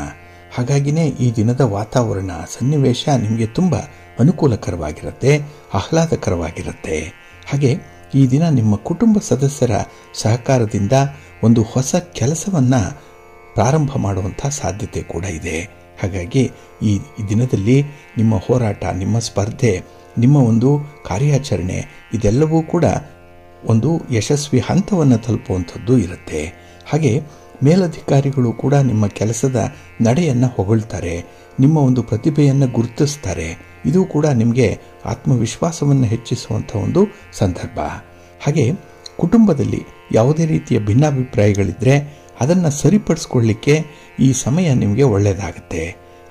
ಹಾಗಾಗಿನೇ ಈ ದಿನದ ವಾತಾವರಣ, ಸನ್ನಿವೇಶ ನಿಮಗೆ ತುಂಬ ಅನುಕೂಲಕರವಾಗಿರುತ್ತೆ, ಆಹ್ಲಾದಕರವಾಗಿರುತ್ತೆ. ಹಾಗೆ ಈ ದಿನ ನಿಮ್ಮ ಕುಟುಂಬ ಸದಸ್ಯರ ಸಹಕಾರದಿಂದ ಒಂದು ಹೊಸ ಕೆಲಸವನ್ನು ಪ್ರಾರಂಭ ಮಾಡುವಂಥ ಸಾಧ್ಯತೆ ಕೂಡ ಇದೆ. ಹಾಗಾಗಿ ಈ ದಿನದಲ್ಲಿ ನಿಮ್ಮ ಹೋರಾಟ, ನಿಮ್ಮ ಸ್ಪರ್ಧೆ, ನಿಮ್ಮ ಒಂದು ಕಾರ್ಯಾಚರಣೆ ಇದೆಲ್ಲವೂ ಕೂಡ ಒಂದು ಯಶಸ್ವಿ ಹಂತವನ್ನು ತಲುಪುವಂಥದ್ದು ಇರುತ್ತೆ. ಹಾಗೆ ಮೇಲಧಿಕಾರಿಗಳು ಕೂಡ ನಿಮ್ಮ ಕೆಲಸದ ನಡೆಯನ್ನು ಹೊಗಳ್ತಾರೆ, ನಿಮ್ಮ ಒಂದು ಪ್ರತಿಭೆಯನ್ನು ಗುರುತಿಸ್ತಾರೆ. ಇದು ಕೂಡ ನಿಮಗೆ ಆತ್ಮವಿಶ್ವಾಸವನ್ನು ಹೆಚ್ಚಿಸುವಂಥ ಒಂದು ಸಂದರ್ಭ. ಹಾಗೆ ಕುಟುಂಬದಲ್ಲಿ ಯಾವುದೇ ರೀತಿಯ ಭಿನ್ನಾಭಿಪ್ರಾಯಗಳಿದ್ದರೆ ಅದನ್ನು ಸರಿಪಡಿಸ್ಕೊಳ್ಳಿಕ್ಕೆ ಈ ಸಮಯ ನಿಮಗೆ ಒಳ್ಳೆಯದಾಗುತ್ತೆ.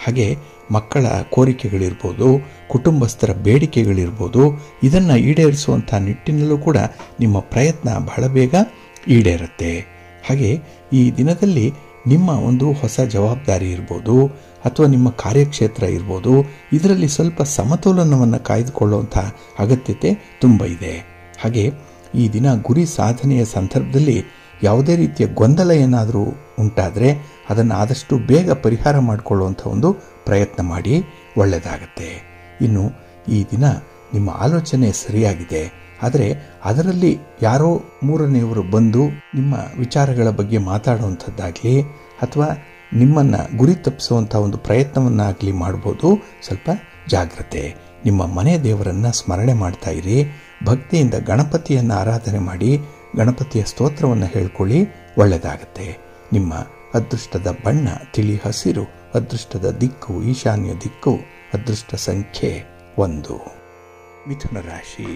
ಹಾಗೆ ಮಕ್ಕಳ ಕೋರಿಕೆಗಳಿರ್ಬೋದು, ಕುಟುಂಬಸ್ಥರ ಬೇಡಿಕೆಗಳಿರ್ಬೋದು, ಇದನ್ನು ಈಡೇರಿಸುವಂಥ ನಿಟ್ಟಿನಲ್ಲೂ ಕೂಡ ನಿಮ್ಮ ಪ್ರಯತ್ನ ಬಹಳ ಬೇಗ ಈಡೇರುತ್ತೆ. ಹಾಗೆ ಈ ದಿನದಲ್ಲಿ ನಿಮ್ಮ ಒಂದು ಹೊಸ ಜವಾಬ್ದಾರಿ ಇರ್ಬೋದು ಅಥವಾ ನಿಮ್ಮ ಕಾರ್ಯಕ್ಷೇತ್ರ ಇರ್ಬೋದು, ಇದರಲ್ಲಿ ಸ್ವಲ್ಪ ಸಮತೋಲನವನ್ನು ಕಾಯ್ದುಕೊಳ್ಳುವಂಥ ಅಗತ್ಯತೆ ತುಂಬ ಇದೆ. ಹಾಗೆ ಈ ದಿನ ಗುರಿ ಸಾಧನೆಯ ಸಂದರ್ಭದಲ್ಲಿ ಯಾವುದೇ ರೀತಿಯ ಗೊಂದಲ ಏನಾದರೂ ಉಂಟಾದರೆ ಅದನ್ನು ಆದಷ್ಟು ಬೇಗ ಪರಿಹಾರ ಮಾಡಿಕೊಳ್ಳುವಂಥ ಒಂದು ಪ್ರಯತ್ನ ಮಾಡಿ, ಒಳ್ಳೆಯದಾಗತ್ತೆ. ಇನ್ನು ಈ ದಿನ ನಿಮ್ಮ ಆಲೋಚನೆ ಸರಿಯಾಗಿದೆ, ಆದರೆ ಅದರಲ್ಲಿ ಯಾರೋ ಮೂರನೆಯವರು ಬಂದು ನಿಮ್ಮ ವಿಚಾರಗಳ ಬಗ್ಗೆ ಮಾತಾಡುವಂಥದ್ದಾಗಲಿ ಅಥವಾ ನಿಮ್ಮನ್ನು ಗುರಿ ತಪ್ಪಿಸುವಂಥ ಒಂದು ಪ್ರಯತ್ನವನ್ನಾಗಲಿ ಮಾಡ್ಬೋದು. ಸ್ವಲ್ಪ ಜಾಗ್ರತೆ. ನಿಮ್ಮ ಮನೆ ದೇವರನ್ನು ಸ್ಮರಣೆ ಮಾಡ್ತಾ ಇರಿ. ಭಕ್ತಿಯಿಂದ ಗಣಪತಿಯನ್ನು ಆರಾಧನೆ ಮಾಡಿ, ಗಣಪತಿಯ ಸ್ತೋತ್ರವನ್ನು ಹೇಳ್ಕೊಳ್ಳಿ, ಒಳ್ಳೆಯದಾಗತ್ತೆ. ನಿಮ್ಮ ಅದೃಷ್ಟದ ಬಣ್ಣ ತಿಳಿ ಹಸಿರು, ಅದೃಷ್ಟದ ದಿಕ್ಕು ಈಶಾನ್ಯ ದಿಕ್ಕು, ಅದೃಷ್ಟ ಸಂಖ್ಯೆ 1. ಮಿಥುನ ರಾಶಿ.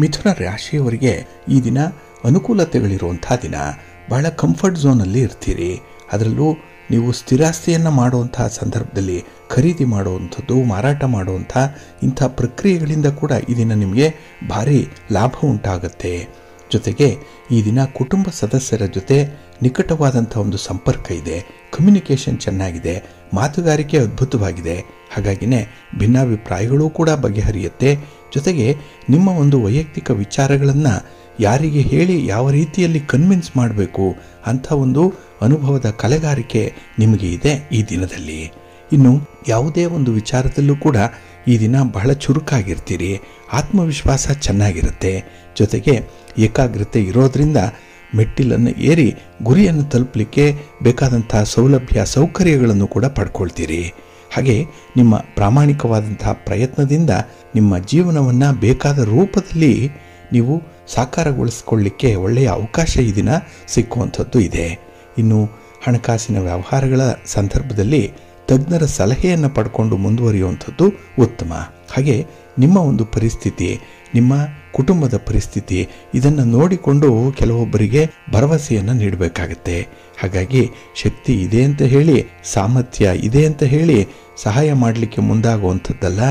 ಮಿಥುನ ರಾಶಿಯವರಿಗೆ ಈ ದಿನ ಅನುಕೂಲತೆಗಳಿರುವಂಥ ದಿನ. ಬಹಳ ಕಂಫರ್ಟ್ ಝೋನಲ್ಲಿ ಇರ್ತೀರಿ. ಅದರಲ್ಲೂ ನೀವು ಸ್ಥಿರಾಸ್ತಿಯನ್ನು ಮಾಡುವಂಥ ಸಂದರ್ಭದಲ್ಲಿ ಖರೀದಿ ಮಾಡುವಂಥದ್ದು, ಮಾರಾಟ ಮಾಡುವಂಥ ಇಂಥ ಪ್ರಕ್ರಿಯೆಗಳಿಂದ ಕೂಡ ಈ ದಿನ ನಿಮಗೆ ಭಾರಿ ಲಾಭ ಉಂಟಾಗುತ್ತೆ. ಜೊತೆಗೆ ಈ ದಿನ ಕುಟುಂಬ ಸದಸ್ಯರ ಜೊತೆ ನಿಕಟವಾದಂಥ ಒಂದು ಸಂಪರ್ಕ ಇದೆ, ಕಮ್ಯುನಿಕೇಷನ್ ಚೆನ್ನಾಗಿದೆ, ಮಾತುಗಾರಿಕೆ ಅದ್ಭುತವಾಗಿದೆ. ಹಾಗಾಗಿನೇ ಭಿನ್ನಾಭಿಪ್ರಾಯಗಳು ಕೂಡ ಬಗೆಹರಿಯುತ್ತೆ. ಜೊತೆಗೆ ನಿಮ್ಮ ಒಂದು ವೈಯಕ್ತಿಕ ವಿಚಾರಗಳನ್ನು ಯಾರಿಗೆ ಹೇಳಿ ಯಾವ ರೀತಿಯಲ್ಲಿ ಕನ್ವಿನ್ಸ್ ಮಾಡಬೇಕು ಅಂಥ ಒಂದು ಅನುಭವದ ಕಲೆಗಾರಿಕೆ ನಿಮಗೆ ಇದೆ ಈ ದಿನದಲ್ಲಿ. ಇನ್ನು ಯಾವುದೇ ಒಂದು ವಿಚಾರದಲ್ಲೂ ಕೂಡ ಈ ದಿನ ಬಹಳ ಚುರುಕಾಗಿರ್ತೀರಿ, ಆತ್ಮವಿಶ್ವಾಸ ಚೆನ್ನಾಗಿರುತ್ತೆ. ಜೊತೆಗೆ ಏಕಾಗ್ರತೆ ಇರೋದ್ರಿಂದ ಮೆಟ್ಟಿಲನ್ನು ಏರಿ ಗುರಿಯನ್ನು ತಲುಪಲಿಕ್ಕೆ ಬೇಕಾದಂಥ ಸೌಲಭ್ಯ ಸೌಕರ್ಯಗಳನ್ನು ಕೂಡ ಪಡ್ಕೊಳ್ತೀರಿ. ಹಾಗೆ ನಿಮ್ಮ ಪ್ರಾಮಾಣಿಕವಾದಂತಹ ಪ್ರಯತ್ನದಿಂದ ನಿಮ್ಮ ಜೀವನವನ್ನು ಬೇಕಾದ ರೂಪದಲ್ಲಿ ನೀವು ಸಾಕಾರಗೊಳಿಸ್ಕೊಳ್ಳಿಕ್ಕೆ ಒಳ್ಳೆಯ ಅವಕಾಶ ಈ ದಿನ ಸಿಕ್ಕುವಂಥದ್ದು ಇದೆ. ಇನ್ನು ಹಣಕಾಸಿನ ವ್ಯವಹಾರಗಳ ಸಂದರ್ಭದಲ್ಲಿ ತಜ್ಞರ ಸಲಹೆಯನ್ನು ಪಡ್ಕೊಂಡು ಮುಂದುವರಿಯುವಂಥದ್ದು ಉತ್ತಮ. ಹಾಗೆ ನಿಮ್ಮ ಒಂದು ಪರಿಸ್ಥಿತಿ, ನಿಮ್ಮ ಕುಟುಂಬದ ಪರಿಸ್ಥಿತಿ ಇದನ್ನು ನೋಡಿಕೊಂಡು ಕೆಲವೊಬ್ಬರಿಗೆ ಭರವಸೆಯನ್ನು ನೀಡಬೇಕಾಗತ್ತೆ. ಹಾಗಾಗಿ ಶಕ್ತಿ ಇದೆ ಅಂತ ಹೇಳಿ, ಸಾಮರ್ಥ್ಯ ಇದೆ ಅಂತ ಹೇಳಿ ಸಹಾಯ ಮಾಡಲಿಕ್ಕೆ ಮುಂದಾಗುವಂಥದ್ದಲ್ಲ.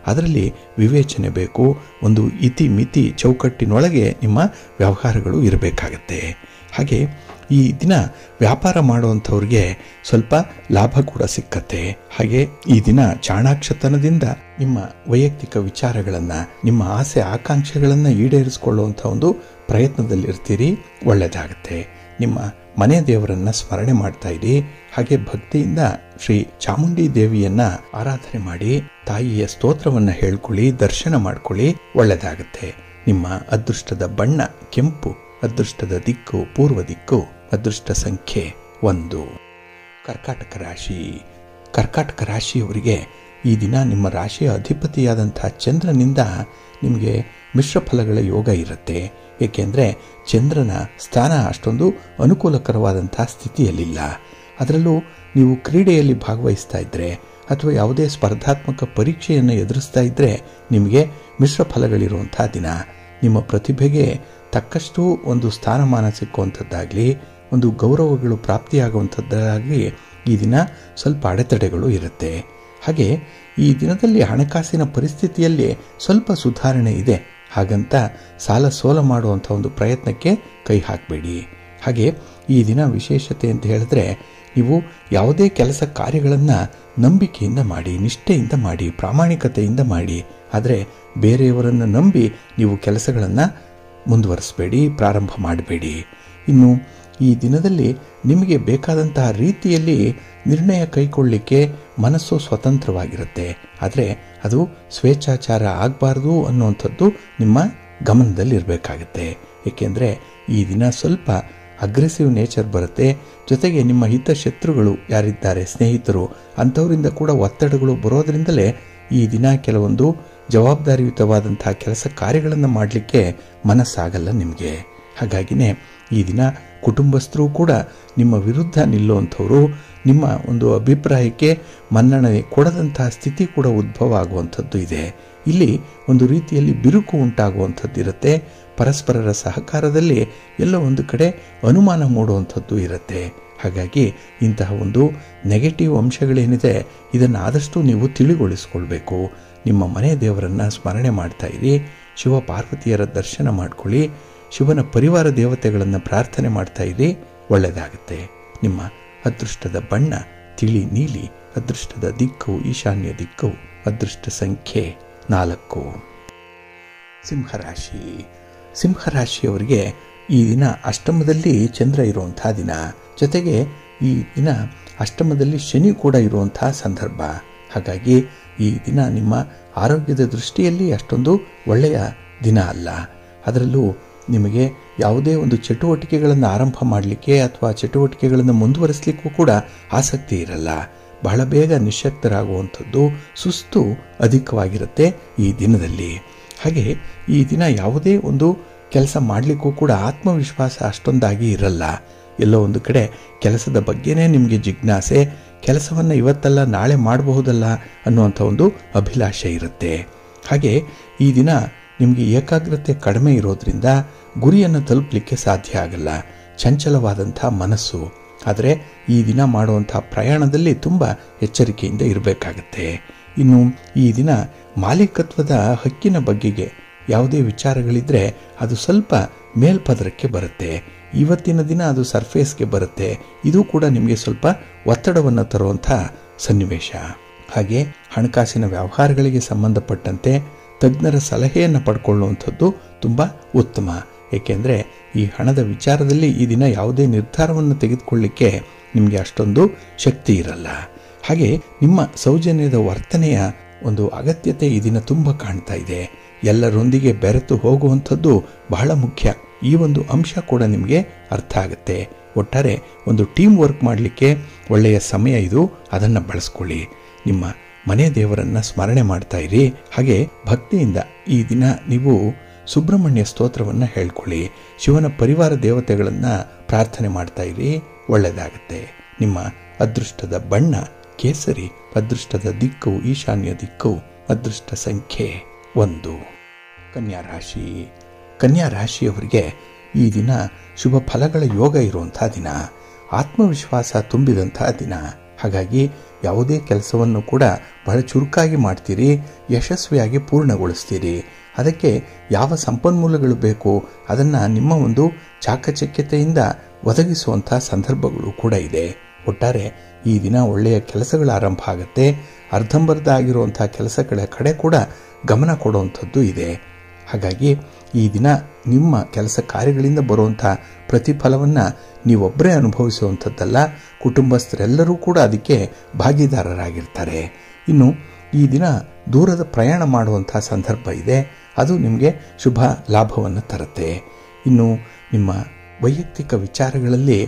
ಅದರಲ್ಲಿ ವಿವೇಚನೆ ಬೇಕು. ಒಂದು ಇತಿ ಮಿತಿ ಚೌಕಟ್ಟಿನೊಳಗೆ ನಿಮ್ಮ ವ್ಯವಹಾರಗಳು ಇರಬೇಕಾಗತ್ತೆ. ಹಾಗೆ ಈ ದಿನ ವ್ಯಾಪಾರ ಮಾಡುವಂಥವ್ರಿಗೆ ಸ್ವಲ್ಪ ಲಾಭ ಕೂಡ ಸಿಕ್ಕತ್ತೆ. ಹಾಗೆ ಈ ದಿನ ಚಾಣಾಕ್ಷತನದಿಂದ ನಿಮ್ಮ ವೈಯಕ್ತಿಕ ವಿಚಾರಗಳನ್ನು, ನಿಮ್ಮ ಆಸೆ ಆಕಾಂಕ್ಷೆಗಳನ್ನು ಈಡೇರಿಸಿಕೊಳ್ಳುವಂಥ ಒಂದು ಪ್ರಯತ್ನದಲ್ಲಿರ್ತೀರಿ. ಒಳ್ಳೆಯದಾಗತ್ತೆ. ನಿಮ್ಮ ಮನೆ ದೇವರನ್ನ ಸ್ಮರಣೆ ಮಾಡ್ತಾ ಇರಿ. ಹಾಗೆ ಭಕ್ತಿಯಿಂದ ಶ್ರೀ ಚಾಮುಂಡಿ ದೇವಿಯನ್ನ ಆರಾಧನೆ ಮಾಡಿ ತಾಯಿಯ ಸ್ತೋತ್ರವನ್ನ ಹೇಳ್ಕೊಳ್ಳಿ, ದರ್ಶನ ಮಾಡ್ಕೊಳ್ಳಿ. ಒಳ್ಳೆಯದಾಗತ್ತೆ. ನಿಮ್ಮ ಅದೃಷ್ಟದ ಬಣ್ಣ ಕೆಂಪು, ಅದೃಷ್ಟದ ದಿಕ್ಕು ಪೂರ್ವ ದಿಕ್ಕು, ಅದೃಷ್ಟ ಸಂಖ್ಯೆ 1. ಕರ್ಕಾಟಕ ರಾಶಿ. ಕರ್ಕಾಟಕ ರಾಶಿಯವರಿಗೆ ಈ ದಿನ ನಿಮ್ಮ ರಾಶಿಯ ಅಧಿಪತಿಯಾದಂಥ ಚಂದ್ರನಿಂದ ನಿಮಗೆ ಮಿಶ್ರ ಫಲಗಳ ಯೋಗ ಇರುತ್ತೆ. ಏಕೆಂದರೆ ಚಂದ್ರನ ಸ್ಥಾನ ಅಷ್ಟೊಂದು ಅನುಕೂಲಕರವಾದಂಥ ಸ್ಥಿತಿಯಲ್ಲಿಲ್ಲ. ಅದರಲ್ಲೂ ನೀವು ಕ್ರೀಡೆಯಲ್ಲಿ ಭಾಗವಹಿಸ್ತಾ ಇದ್ದರೆ ಅಥವಾ ಯಾವುದೇ ಸ್ಪರ್ಧಾತ್ಮಕ ಪರೀಕ್ಷೆಯನ್ನು ಎದುರಿಸ್ತಾ ಇದ್ದರೆ ನಿಮಗೆ ಮಿಶ್ರ ಫಲಗಳಿರುವಂಥ ದಿನ. ನಿಮ್ಮ ಪ್ರತಿಭೆಗೆ ತಕ್ಕಷ್ಟು ಒಂದು ಸ್ಥಾನಮಾನ ಸಿಕ್ಕುವಂಥದ್ದಾಗಲಿ, ಒಂದು ಗೌರವಗಳು ಪ್ರಾಪ್ತಿಯಾಗುವಂಥದ್ದಾಗಲಿ ಈ ದಿನ ಸ್ವಲ್ಪ ಅಡೆತಡೆಗಳು ಇರುತ್ತೆ. ಹಾಗೆ ಈ ದಿನದಲ್ಲಿ ಹಣಕಾಸಿನ ಪರಿಸ್ಥಿತಿಯಲ್ಲಿ ಸ್ವಲ್ಪ ಸುಧಾರಣೆ ಇದೆ. ಹಾಗಂತ ಸಾಲ ಸೋಲ ಮಾಡುವಂಥ ಒಂದು ಪ್ರಯತ್ನಕ್ಕೆ ಕೈ ಹಾಕಬೇಡಿ. ಹಾಗೆ ಈ ದಿನ ವಿಶೇಷತೆ ಅಂತ ಹೇಳಿದ್ರೆ, ನೀವು ಯಾವುದೇ ಕೆಲಸ ಕಾರ್ಯಗಳನ್ನು ನಂಬಿಕೆಯಿಂದ ಮಾಡಿ, ನಿಷ್ಠೆಯಿಂದ ಮಾಡಿ, ಪ್ರಾಮಾಣಿಕತೆಯಿಂದ ಮಾಡಿ. ಆದರೆ ಬೇರೆಯವರನ್ನು ನಂಬಿ ನೀವು ಕೆಲಸಗಳನ್ನು ಮುಂದುವರಿಸಬೇಡಿ, ಪ್ರಾರಂಭ ಮಾಡಬೇಡಿ. ಇನ್ನು ಈ ದಿನದಲ್ಲಿ ನಿಮಗೆ ಬೇಕಾದಂತಹ ರೀತಿಯಲ್ಲಿ ನಿರ್ಣಯ ಕೈಗೊಳ್ಳಲಿಕ್ಕೆ ಮನಸ್ಸು ಸ್ವತಂತ್ರವಾಗಿರುತ್ತೆ. ಆದರೆ ಅದು ಸ್ವೇಚ್ಛಾಚಾರ ಆಗಬಾರ್ದು ಅನ್ನುವಂಥದ್ದು ನಿಮ್ಮ ಗಮನದಲ್ಲಿರಬೇಕಾಗತ್ತೆ. ಏಕೆಂದರೆ ಈ ದಿನ ಸ್ವಲ್ಪ ಅಗ್ರೆಸಿವ್ ನೇಚರ್ ಬರುತ್ತೆ. ಜೊತೆಗೆ ನಿಮ್ಮ ಹಿತಶತ್ರುಗಳು ಯಾರಿದ್ದಾರೆ, ಸ್ನೇಹಿತರು, ಅಂಥವರಿಂದ ಕೂಡ ಒತ್ತಡಗಳು ಬರೋದರಿಂದಲೇ ಈ ದಿನ ಕೆಲವೊಂದು ಜವಾಬ್ದಾರಿಯುತವಾದಂತಹ ಕೆಲಸ ಕಾರ್ಯಗಳನ್ನು ಮಾಡಲಿಕ್ಕೆ ಮನಸ್ಸಾಗಲ್ಲ ನಿಮಗೆ. ಹಾಗಾಗಿನೇ ಈ ದಿನ ಕುಟುಂಬಸ್ಥರು ಕೂಡ ನಿಮ್ಮ ವಿರುದ್ಧ ನಿಲ್ಲುವಂಥವರು, ನಿಮ್ಮ ಒಂದು ಅಭಿಪ್ರಾಯಕ್ಕೆ ಮನ್ನಣೆ ಕೊಡದಂತಹ ಸ್ಥಿತಿ ಕೂಡ ಉದ್ಭವ ಆಗುವಂಥದ್ದು ಇದೆ. ಇಲ್ಲಿ ಒಂದು ರೀತಿಯಲ್ಲಿ ಬಿರುಕು ಉಂಟಾಗುವಂಥದ್ದು ಇರುತ್ತೆ. ಪರಸ್ಪರರ ಸಹಕಾರದಲ್ಲಿ ಎಲ್ಲೋ ಒಂದು ಕಡೆ ಅನುಮಾನ ಮೂಡುವಂಥದ್ದು ಇರುತ್ತೆ. ಹಾಗಾಗಿ ಇಂತಹ ಒಂದು ನೆಗೆಟಿವ್ ಅಂಶಗಳೇನಿದೆ ಇದನ್ನು ಆದಷ್ಟು ನೀವು ತಿಳಿಗೊಳಿಸ್ಕೊಳ್ಬೇಕು. ನಿಮ್ಮ ಮನೆ ದೇವರನ್ನು ಸ್ಮರಣೆ ಮಾಡ್ತಾ ಇರಿ. ಶಿವ ಪಾರ್ವತಿಯರ ದರ್ಶನ ಮಾಡ್ಕೊಳ್ಳಿ. ಶಿವನ ಪರಿವಾರ ದೇವತೆಗಳನ್ನು ಪ್ರಾರ್ಥನೆ ಮಾಡ್ತಾ ಇರಿ. ಒಳ್ಳೆಯದಾಗುತ್ತೆ. ನಿಮ್ಮ ಅದೃಷ್ಟದ ಬಣ್ಣ ತಿಳಿ ನೀಲಿ, ಅದೃಷ್ಟದ ದಿಕ್ಕು ಈಶಾನ್ಯ ದಿಕ್ಕು, ಅದೃಷ್ಟ ಸಂಖ್ಯೆ 4. ಸಿಂಹರಾಶಿ. ಸಿಂಹರಾಶಿಯವರಿಗೆ ಈ ದಿನ ಅಷ್ಟಮದಲ್ಲಿ ಚಂದ್ರ ಇರುವಂಥ ದಿನ, ಜೊತೆಗೆ ಈ ದಿನ ಅಷ್ಟಮದಲ್ಲಿ ಶನಿ ಕೂಡ ಇರುವಂಥ ಸಂದರ್ಭ. ಹಾಗಾಗಿ ಈ ದಿನ ನಿಮ್ಮ ಆರೋಗ್ಯದ ದೃಷ್ಟಿಯಲ್ಲಿ ಅಷ್ಟೊಂದು ಒಳ್ಳೆಯ ದಿನ ಅಲ್ಲ. ಅದರಲ್ಲೂ ನಿಮಗೆ ಯಾವುದೇ ಒಂದು ಚಟುವಟಿಕೆಗಳನ್ನು ಆರಂಭ ಮಾಡಲಿಕ್ಕೆ ಅಥವಾ ಚಟುವಟಿಕೆಗಳನ್ನು ಮುಂದುವರಿಸಲಿಕ್ಕೂ ಕೂಡ ಆಸಕ್ತಿ ಇರಲ್ಲ. ಬಹಳ ಬೇಗ ನಿಶ್ಶಕ್ತರಾಗುವಂಥದ್ದು, ಸುಸ್ತು ಅಧಿಕವಾಗಿರುತ್ತೆ ಈ ದಿನದಲ್ಲಿ. ಹಾಗೆ ಈ ದಿನ ಯಾವುದೇ ಒಂದು ಕೆಲಸ ಮಾಡಲಿಕ್ಕೂ ಕೂಡ ಆತ್ಮವಿಶ್ವಾಸ ಅಷ್ಟೊಂದಾಗಿ ಇರಲ್ಲ. ಎಲ್ಲೋ ಒಂದು ಕಡೆ ಕೆಲಸದ ಬಗ್ಗೆನೇ ನಿಮಗೆ ಜಿಜ್ಞಾಸೆ, ಕೆಲಸವನ್ನು ಇವತ್ತಲ್ಲ ನಾಳೆ ಮಾಡಬಹುದಲ್ಲ ಅನ್ನುವಂಥ ಒಂದು ಅಭಿಲಾಷೆ ಇರುತ್ತೆ. ಹಾಗೆ ಈ ದಿನ ನಿಮಗೆ ಏಕಾಗ್ರತೆ ಕಡಿಮೆ ಇರೋದ್ರಿಂದ ಗುರಿಯನ್ನು ತಲುಪಲಿಕ್ಕೆ ಸಾಧ್ಯ ಆಗಲ್ಲ. ಚಂಚಲವಾದಂಥ ಮನಸ್ಸು. ಆದರೆ ಈ ದಿನ ಮಾಡುವಂಥ ಪ್ರಯಾಣದಲ್ಲಿ ತುಂಬ ಎಚ್ಚರಿಕೆಯಿಂದ ಇರಬೇಕಾಗತ್ತೆ. ಇನ್ನು ಈ ದಿನ ಮಾಲೀಕತ್ವದ ಹಕ್ಕಿನ ಬಗೆಗೆ ಯಾವುದೇ ವಿಚಾರಗಳಿದ್ರೆ ಅದು ಸ್ವಲ್ಪ ಮೇಲ್ಪದರಕ್ಕೆ ಬರುತ್ತೆ. ಇವತ್ತಿನ ದಿನ ಅದು ಸರ್ಫೇಸ್ಗೆ ಬರುತ್ತೆ. ಇದು ಕೂಡ ನಿಮಗೆ ಸ್ವಲ್ಪ ಒತ್ತಡವನ್ನು ತರುವಂಥ ಸನ್ನಿವೇಶ. ಹಾಗೆ ಹಣಕಾಸಿನ ವ್ಯವಹಾರಗಳಿಗೆ ಸಂಬಂಧಪಟ್ಟಂತೆ ತಜ್ಞರ ಸಲಹೆಯನ್ನು ಪಡ್ಕೊಳ್ಳುವಂಥದ್ದು ತುಂಬ ಉತ್ತಮ. ಏಕೆಂದರೆ ಈ ಹಣದ ವಿಚಾರದಲ್ಲಿ ಈ ದಿನ ಯಾವುದೇ ನಿರ್ಧಾರವನ್ನು ತೆಗೆದುಕೊಳ್ಳಿಕ್ಕೆ ನಿಮಗೆ ಅಷ್ಟೊಂದು ಶಕ್ತಿ ಇರಲ್ಲ. ಹಾಗೆ ನಿಮ್ಮ ಸೌಜನ್ಯದ ವರ್ತನೆಯ ಒಂದು ಅಗತ್ಯತೆ ಈ ದಿನ ತುಂಬ ಕಾಣ್ತಾ ಇದೆ. ಎಲ್ಲರೊಂದಿಗೆ ಬೆರೆತು ಹೋಗುವಂಥದ್ದು ಬಹಳ ಮುಖ್ಯ. ಈ ಒಂದು ಅಂಶ ಕೂಡ ನಿಮಗೆ ಅರ್ಥ ಆಗುತ್ತೆ. ಒಟ್ಟಾರೆ ಒಂದು ಟೀಮ್ ವರ್ಕ್ ಮಾಡಲಿಕ್ಕೆ ಒಳ್ಳೆಯ ಸಮಯ ಇದು. ಅದನ್ನು ಬಳಸ್ಕೊಳ್ಳಿ. ನಿಮ್ಮ ಮನೆ ದೇವರನ್ನು ಸ್ಮರಣೆ ಮಾಡ್ತಾ ಇರಿ. ಹಾಗೆ ಭಕ್ತಿಯಿಂದ ಈ ದಿನ ನೀವು ಸುಬ್ರಹ್ಮಣ್ಯ ಸ್ತೋತ್ರವನ್ನು ಹೇಳ್ಕೊಳ್ಳಿ. ಶಿವನ ಪರಿವಾರ ದೇವತೆಗಳನ್ನು ಪ್ರಾರ್ಥನೆ ಮಾಡ್ತಾ ಇರಿ, ಒಳ್ಳೆಯದಾಗುತ್ತೆ. ನಿಮ್ಮ ಅದೃಷ್ಟದ ಬಣ್ಣ ಕೇಸರಿ, ಅದೃಷ್ಟದ ದಿಕ್ಕು ಈಶಾನ್ಯ ದಿಕ್ಕು, ಅದೃಷ್ಟ ಸಂಖ್ಯೆ 1. ಕನ್ಯಾ ರಾಶಿ. ಕನ್ಯಾ ರಾಶಿಯವರಿಗೆ ಈ ದಿನ ಶುಭ ಫಲಗಳ ಯೋಗ ಇರುವಂಥ ದಿನ, ಆತ್ಮವಿಶ್ವಾಸ ತುಂಬಿದಂಥ ದಿನ. ಹಾಗಾಗಿ ಯಾವುದೇ ಕೆಲಸವನ್ನು ಕೂಡ ಬಹಳ ಚುರುಕಾಗಿ ಮಾಡ್ತೀರಿ, ಯಶಸ್ವಿಯಾಗಿ ಪೂರ್ಣಗೊಳಿಸ್ತೀರಿ. ಅದಕ್ಕೆ ಯಾವ ಸಂಪನ್ಮೂಲಗಳು ಬೇಕು ಅದನ್ನು ನಿಮ್ಮ ಒಂದು ಚಾಕಚಕ್ಯತೆಯಿಂದ ಒದಗಿಸುವಂಥ ಸಂದರ್ಭಗಳು ಕೂಡ ಇದೆ. ಒಟ್ಟಾರೆ ಈ ದಿನ ಒಳ್ಳೆಯ ಕೆಲಸಗಳ ಆರಂಭ ಆಗುತ್ತೆ. ಅರ್ಧಂಬರ್ಧ ಆಗಿರುವಂಥ ಕೆಲಸಗಳ ಕಡೆ ಕೂಡ ಗಮನ ಕೊಡುವಂಥದ್ದು ಇದೆ. ಹಾಗಾಗಿ ಈ ದಿನ ನಿಮ್ಮ ಕೆಲಸ ಕಾರ್ಯಗಳಿಂದ ಬರುವಂಥ ಪ್ರತಿಫಲವನ್ನು ನೀವೊಬ್ಬರೇ ಅನುಭವಿಸುವಂಥದ್ದಲ್ಲ, ಕುಟುಂಬಸ್ಥರೆಲ್ಲರೂ ಕೂಡ ಅದಕ್ಕೆ ಭಾಗಿದಾರರಾಗಿರ್ತಾರೆ. ಇನ್ನು ಈ ದಿನ ದೂರದ ಪ್ರಯಾಣ ಮಾಡುವಂಥ ಸಂದರ್ಭ ಇದೆ, ಅದು ನಿಮಗೆ ಶುಭ ಲಾಭವನ್ನು ತರುತ್ತೆ. ಇನ್ನು ನಿಮ್ಮ ವೈಯಕ್ತಿಕ ವಿಚಾರಗಳಲ್ಲಿ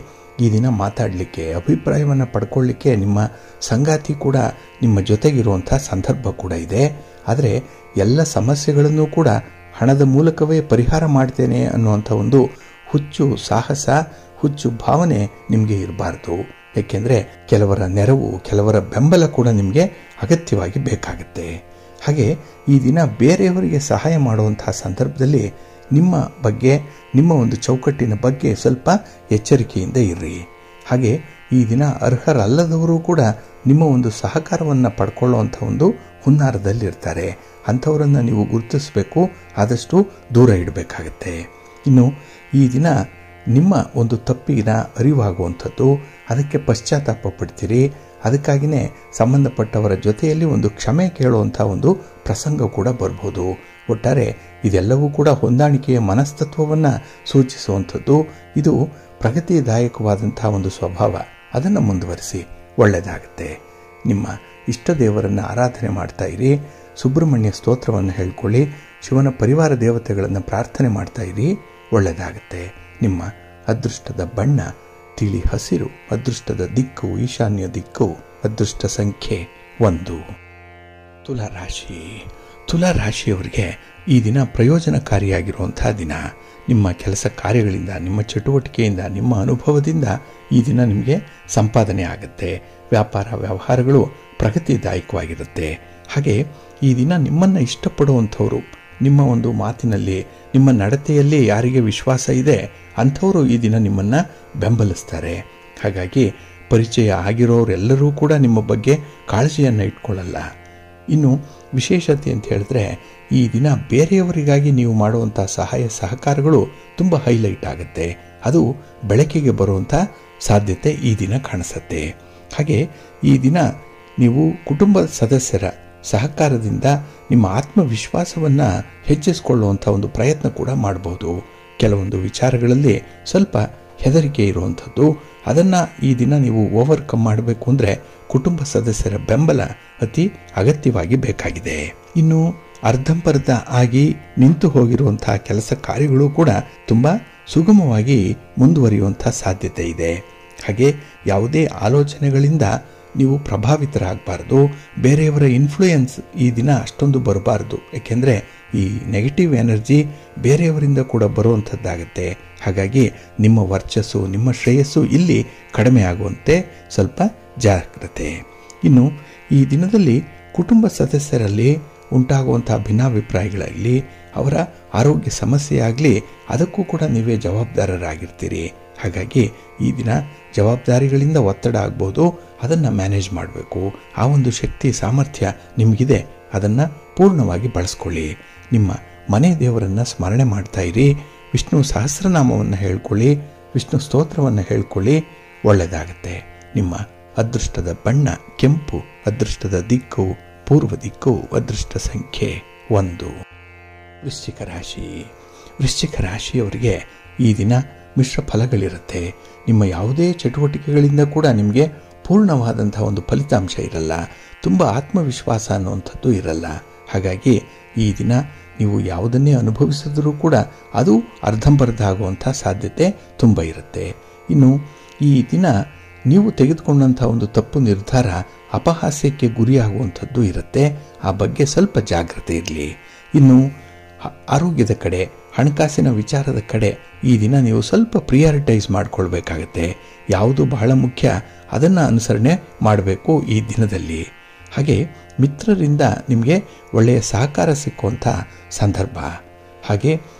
ಈ ದಿನ ಮಾತಾಡಲಿಕ್ಕೆ, ಅಭಿಪ್ರಾಯವನ್ನು ಪಡ್ಕೊಳ್ಳಿಕ್ಕೆ ನಿಮ್ಮ ಸಂಗಾತಿ ಕೂಡ ನಿಮ್ಮ ಜೊತೆಗಿರುವಂಥ ಸಂದರ್ಭ ಕೂಡ ಇದೆ. ಆದರೆ ಎಲ್ಲ ಸಮಸ್ಯೆಗಳನ್ನು ಕೂಡ ಹಣದ ಮೂಲಕವೇ ಪರಿಹಾರ ಮಾಡ್ತೇನೆ ಅನ್ನುವಂಥ ಒಂದು ಹುಚ್ಚು ಸಾಹಸ, ಹುಚ್ಚು ಭಾವನೆ ನಿಮಗೆ ಇರಬಾರ್ದು. ಏಕೆಂದರೆ ಕೆಲವರ ನೆರವು, ಕೆಲವರ ಬೆಂಬಲ ಕೂಡ ನಿಮಗೆ ಅಗತ್ಯವಾಗಿ ಬೇಕಾಗುತ್ತೆ. ಹಾಗೆ ಈ ದಿನ ಬೇರೆಯವರಿಗೆ ಸಹಾಯ ಮಾಡುವಂತಹ ಸಂದರ್ಭದಲ್ಲಿ ನಿಮ್ಮ ಬಗ್ಗೆ, ನಿಮ್ಮ ಒಂದು ಚೌಕಟ್ಟಿನ ಬಗ್ಗೆ ಸ್ವಲ್ಪ ಎಚ್ಚರಿಕೆಯಿಂದ ಇರ್ರಿ. ಹಾಗೆ ಈ ದಿನ ಅರ್ಹರಲ್ಲದವರು ಕೂಡ ನಿಮ್ಮ ಒಂದು ಸಹಕಾರವನ್ನು ಪಡ್ಕೊಳ್ಳುವಂಥ ಒಂದು ಹುನ್ನಾರದಲ್ಲಿರ್ತಾರೆ. ಅಂಥವರನ್ನು ನೀವು ಗುರುತಿಸಬೇಕು, ಆದಷ್ಟು ದೂರ ಇಡಬೇಕಾಗತ್ತೆ. ಇನ್ನು ಈ ದಿನ ನಿಮ್ಮ ಒಂದು ತಪ್ಪಿನ ಅರಿವಾಗುವಂಥದ್ದು, ಅದಕ್ಕೆ ಪಶ್ಚಾತ್ತಾಪ ಪಡ್ತೀರಿ. ಅದಕ್ಕಾಗಿಯೇ ಸಂಬಂಧಪಟ್ಟವರ ಜೊತೆಯಲ್ಲಿ ಒಂದು ಕ್ಷಮೆ ಕೇಳುವಂಥ ಒಂದು ಪ್ರಸಂಗ ಕೂಡ ಬರ್ಬೋದು. ಒಟ್ಟಾರೆ ಇದೆಲ್ಲವೂ ಕೂಡ ಹೊಂದಾಣಿಕೆಯ ಮನಸ್ತತ್ವವನ್ನು ಸೂಚಿಸುವಂಥದ್ದು. ಇದು ಪ್ರಗತಿದಾಯಕವಾದಂಥ ಒಂದು ಸ್ವಭಾವ, ಅದನ್ನು ಮುಂದುವರಿಸಿ, ಒಳ್ಳೆಯದಾಗುತ್ತೆ. ನಿಮ್ಮ ಇಷ್ಟ ದೇವರನ್ನು ಆರಾಧನೆ ಮಾಡ್ತಾ ಇರಿ, ಸುಬ್ರಹ್ಮಣ್ಯ ಸ್ತೋತ್ರವನ್ನು ಹೇಳ್ಕೊಳ್ಳಿ, ಶಿವನ ಪರಿವಾರ ದೇವತೆಗಳನ್ನು ಪ್ರಾರ್ಥನೆ ಮಾಡ್ತಾ ಇರಿ, ಒಳ್ಳೆಯದಾಗುತ್ತೆ. ನಿಮ್ಮ ಅದೃಷ್ಟದ ಬಣ್ಣ ತಿಳಿ ಹಸಿರು, ಅದೃಷ್ಟದ ದಿಕ್ಕು ಈಶಾನ್ಯ ದಿಕ್ಕು, ಅದೃಷ್ಟ ಸಂಖ್ಯೆ 1. ತುಲಾರಾಶಿ. ತುಲಾರಾಶಿಯವರಿಗೆ ಈ ದಿನ ಪ್ರಯೋಜನಕಾರಿಯಾಗಿರುವಂಥ ದಿನ. ನಿಮ್ಮ ಕೆಲಸ ಕಾರ್ಯಗಳಿಂದ, ನಿಮ್ಮ ಚಟುವಟಿಕೆಯಿಂದ, ನಿಮ್ಮ ಅನುಭವದಿಂದ ಈ ದಿನ ನಿಮಗೆ ಸಂಪಾದನೆ ಆಗುತ್ತೆ. ವ್ಯಾಪಾರ ವ್ಯವಹಾರಗಳು ಪ್ರಗತಿದಾಯಕವಾಗಿರುತ್ತೆ. ಹಾಗೆ ಈ ದಿನ ನಿಮ್ಮನ್ನು ಇಷ್ಟಪಡುವಂಥವರು, ನಿಮ್ಮ ಒಂದು ಮಾತಿನಲ್ಲಿ, ನಿಮ್ಮ ನಡತೆಯಲ್ಲಿ ಯಾರಿಗೆ ವಿಶ್ವಾಸ ಇದೆ ಅಂಥವರು ಈ ದಿನ ನಿಮ್ಮನ್ನು ಬೆಂಬಲಿಸ್ತಾರೆ. ಹಾಗಾಗಿ ಪರಿಚಯ ಆಗಿರೋರೆಲ್ಲರೂ ಕೂಡ ನಿಮ್ಮ ಬಗ್ಗೆ ಕಾಳಜಿಯನ್ನು ಇಟ್ಕೊಳ್ಳಲ್ಲ. ಇನ್ನು ವಿಶೇಷತೆ ಅಂತ ಹೇಳಿದ್ರೆ ಈ ದಿನ ಬೇರೆಯವರಿಗಾಗಿ ನೀವು ಮಾಡುವಂಥ ಸಹಾಯ ಸಹಕಾರಗಳು ತುಂಬ ಹೈಲೈಟ್ ಆಗುತ್ತೆ. ಅದು ಬೆಳಕಿಗೆ ಬರುವಂಥ ಸಾಧ್ಯತೆ ಈ ದಿನ ಕಾಣಿಸುತ್ತೆ. ಹಾಗೆ ಈ ದಿನ ನೀವು ಕುಟುಂಬ ಸದಸ್ಯರ ಸಹಕಾರದಿಂದ ನಿಮ್ಮ ಆತ್ಮವಿಶ್ವಾಸವನ್ನು ಹೆಚ್ಚಿಸಿಕೊಳ್ಳುವಂಥ ಒಂದು ಪ್ರಯತ್ನ ಕೂಡ ಮಾಡಬಹುದು. ಕೆಲವೊಂದು ವಿಚಾರಗಳಲ್ಲಿ ಸ್ವಲ್ಪ ಹೆದರಿಕೆ ಇರುವಂಥದ್ದು, ಅದನ್ನು ಈ ದಿನ ನೀವು ಓವರ್ಕಮ್ ಮಾಡಬೇಕು ಅಂದರೆ ಕುಟುಂಬ ಸದಸ್ಯರ ಬೆಂಬಲ ಅತಿ ಅಗತ್ಯವಾಗಿ ಬೇಕಾಗಿದೆ. ಇನ್ನು ಅರ್ಧಂಬರ್ಧ ಆಗಿ ನಿಂತು ಹೋಗಿರುವಂತಹ ಕೆಲಸ ಕಾರ್ಯಗಳು ಕೂಡ ತುಂಬ ಸುಗಮವಾಗಿ ಮುಂದುವರಿಯುವಂಥ ಸಾಧ್ಯತೆ ಇದೆ. ಹಾಗೆ ಯಾವುದೇ ಆಲೋಚನೆಗಳಿಂದ ನೀವು ಪ್ರಭಾವಿತರಾಗಬಾರ್ದು. ಬೇರೆಯವರ ಇನ್ಫ್ಲೂಯೆನ್ಸ್ ಈ ದಿನ ಅಷ್ಟೊಂದು ಬರಬಾರ್ದು. ಏಕೆಂದರೆ ಈ ನೆಗೆಟಿವ್ ಎನರ್ಜಿ ಬೇರೆಯವರಿಂದ ಕೂಡ ಬರುವಂಥದ್ದಾಗತ್ತೆ. ಹಾಗಾಗಿ ನಿಮ್ಮ ವರ್ಚಸ್ಸು, ನಿಮ್ಮ ಶ್ರೇಯಸ್ಸು ಇಲ್ಲಿ ಕಡಿಮೆ ಆಗುವಂತೆ ಸ್ವಲ್ಪ ಜಾಗ್ರತೆ. ಇನ್ನು ಈ ದಿನದಲ್ಲಿ ಕುಟುಂಬ ಸದಸ್ಯರಲ್ಲಿ ಉಂಟಾಗುವಂಥ ಭಿನ್ನಾಭಿಪ್ರಾಯಗಳಾಗಲಿ, ಅವರ ಆರೋಗ್ಯ ಸಮಸ್ಯೆ ಆಗಲಿ, ಅದಕ್ಕೂ ಕೂಡ ನೀವೇ ಜವಾಬ್ದಾರರಾಗಿರ್ತೀರಿ. ಹಾಗಾಗಿ ಈ ದಿನ ಜವಾಬ್ದಾರಿಗಳಿಂದ ಒತ್ತಡ ಆಗ್ಬೋದು, ಅದನ್ನು ಮ್ಯಾನೇಜ್ ಮಾಡಬೇಕು. ಆ ಒಂದು ಶಕ್ತಿ ಸಾಮರ್ಥ್ಯ ನಿಮಗಿದೆ, ಅದನ್ನು ಪೂರ್ಣವಾಗಿ ಬಳಸ್ಕೊಳ್ಳಿ. ನಿಮ್ಮ ಮನೆ ದೇವರನ್ನು ಸ್ಮರಣೆ ಮಾಡ್ತಾ ಇರಿ, ವಿಷ್ಣು ಸಹಸ್ರನಾಮವನ್ನು ಹೇಳ್ಕೊಳ್ಳಿ, ವಿಷ್ಣು ಸ್ತೋತ್ರವನ್ನು ಹೇಳ್ಕೊಳ್ಳಿ, ಒಳ್ಳೆಯದಾಗತ್ತೆ. ನಿಮ್ಮ ಅದೃಷ್ಟದ ಬಣ್ಣ ಕೆಂಪು, ಅದೃಷ್ಟದ ದಿಕ್ಕು ಪೂರ್ವ ದಿಕ್ಕು, ಅದೃಷ್ಟ ಸಂಖ್ಯೆ 1. ವೃಶ್ಚಿಕ ರಾಶಿ. ವೃಶ್ಚಿಕ ರಾಶಿಯವರಿಗೆ ಈ ದಿನ ಮಿಶ್ರ ಫಲಗಳಿರುತ್ತೆ. ನಿಮ್ಮ ಯಾವುದೇ ಚಟುವಟಿಕೆಗಳಿಂದ ಕೂಡ ನಿಮಗೆ ಪೂರ್ಣವಾದಂಥ ಒಂದು ಫಲಿತಾಂಶ ಇರಲ್ಲ. ತುಂಬ ಆತ್ಮವಿಶ್ವಾಸ ಅನ್ನುವಂಥದ್ದು ಇರಲ್ಲ. ಹಾಗಾಗಿ ಈ ದಿನ ನೀವು ಯಾವುದನ್ನೇ ಅನುಭವಿಸಿದ್ರೂ ಕೂಡ ಅದು ಅರ್ಧಂಬರ್ಧ ಆಗುವಂಥ ಸಾಧ್ಯತೆ ತುಂಬ ಇರುತ್ತೆ. ಇನ್ನು ಈ ದಿನ ನೀವು ತೆಗೆದುಕೊಂಡಂಥ ಒಂದು ತಪ್ಪು ನಿರ್ಧಾರ ಅಪಹಾಸ್ಯಕ್ಕೆ ಗುರಿಯಾಗುವಂಥದ್ದು ಇರುತ್ತೆ. ಆ ಬಗ್ಗೆ ಸ್ವಲ್ಪ ಜಾಗ್ರತೆ ಇರಲಿ. ಇನ್ನು ಆರೋಗ್ಯದ ಕಡೆ, ಹಣಕಾಸಿನ ವಿಚಾರದ ಕಡೆ ಈ ದಿನ ನೀವು ಸ್ವಲ್ಪ ಪ್ರಿಯಾರಿಟೈಸ್ ಮಾಡಿಕೊಳ್ಬೇಕಾಗತ್ತೆ. ಯಾವುದು ಬಹಳ ಮುಖ್ಯ ಅದನ್ನು ಅನುಸರಣೆ ಮಾಡಬೇಕು ಈ ದಿನದಲ್ಲಿ. ಹಾಗೆ ಮಿತ್ರರಿಂದ ನಿಮಗೆ ಒಳ್ಳೆಯ ಸಹಕಾರ ಸಿಕ್ಕುವಂಥ ಸಂದರ್ಭ. ಹಾಗೆ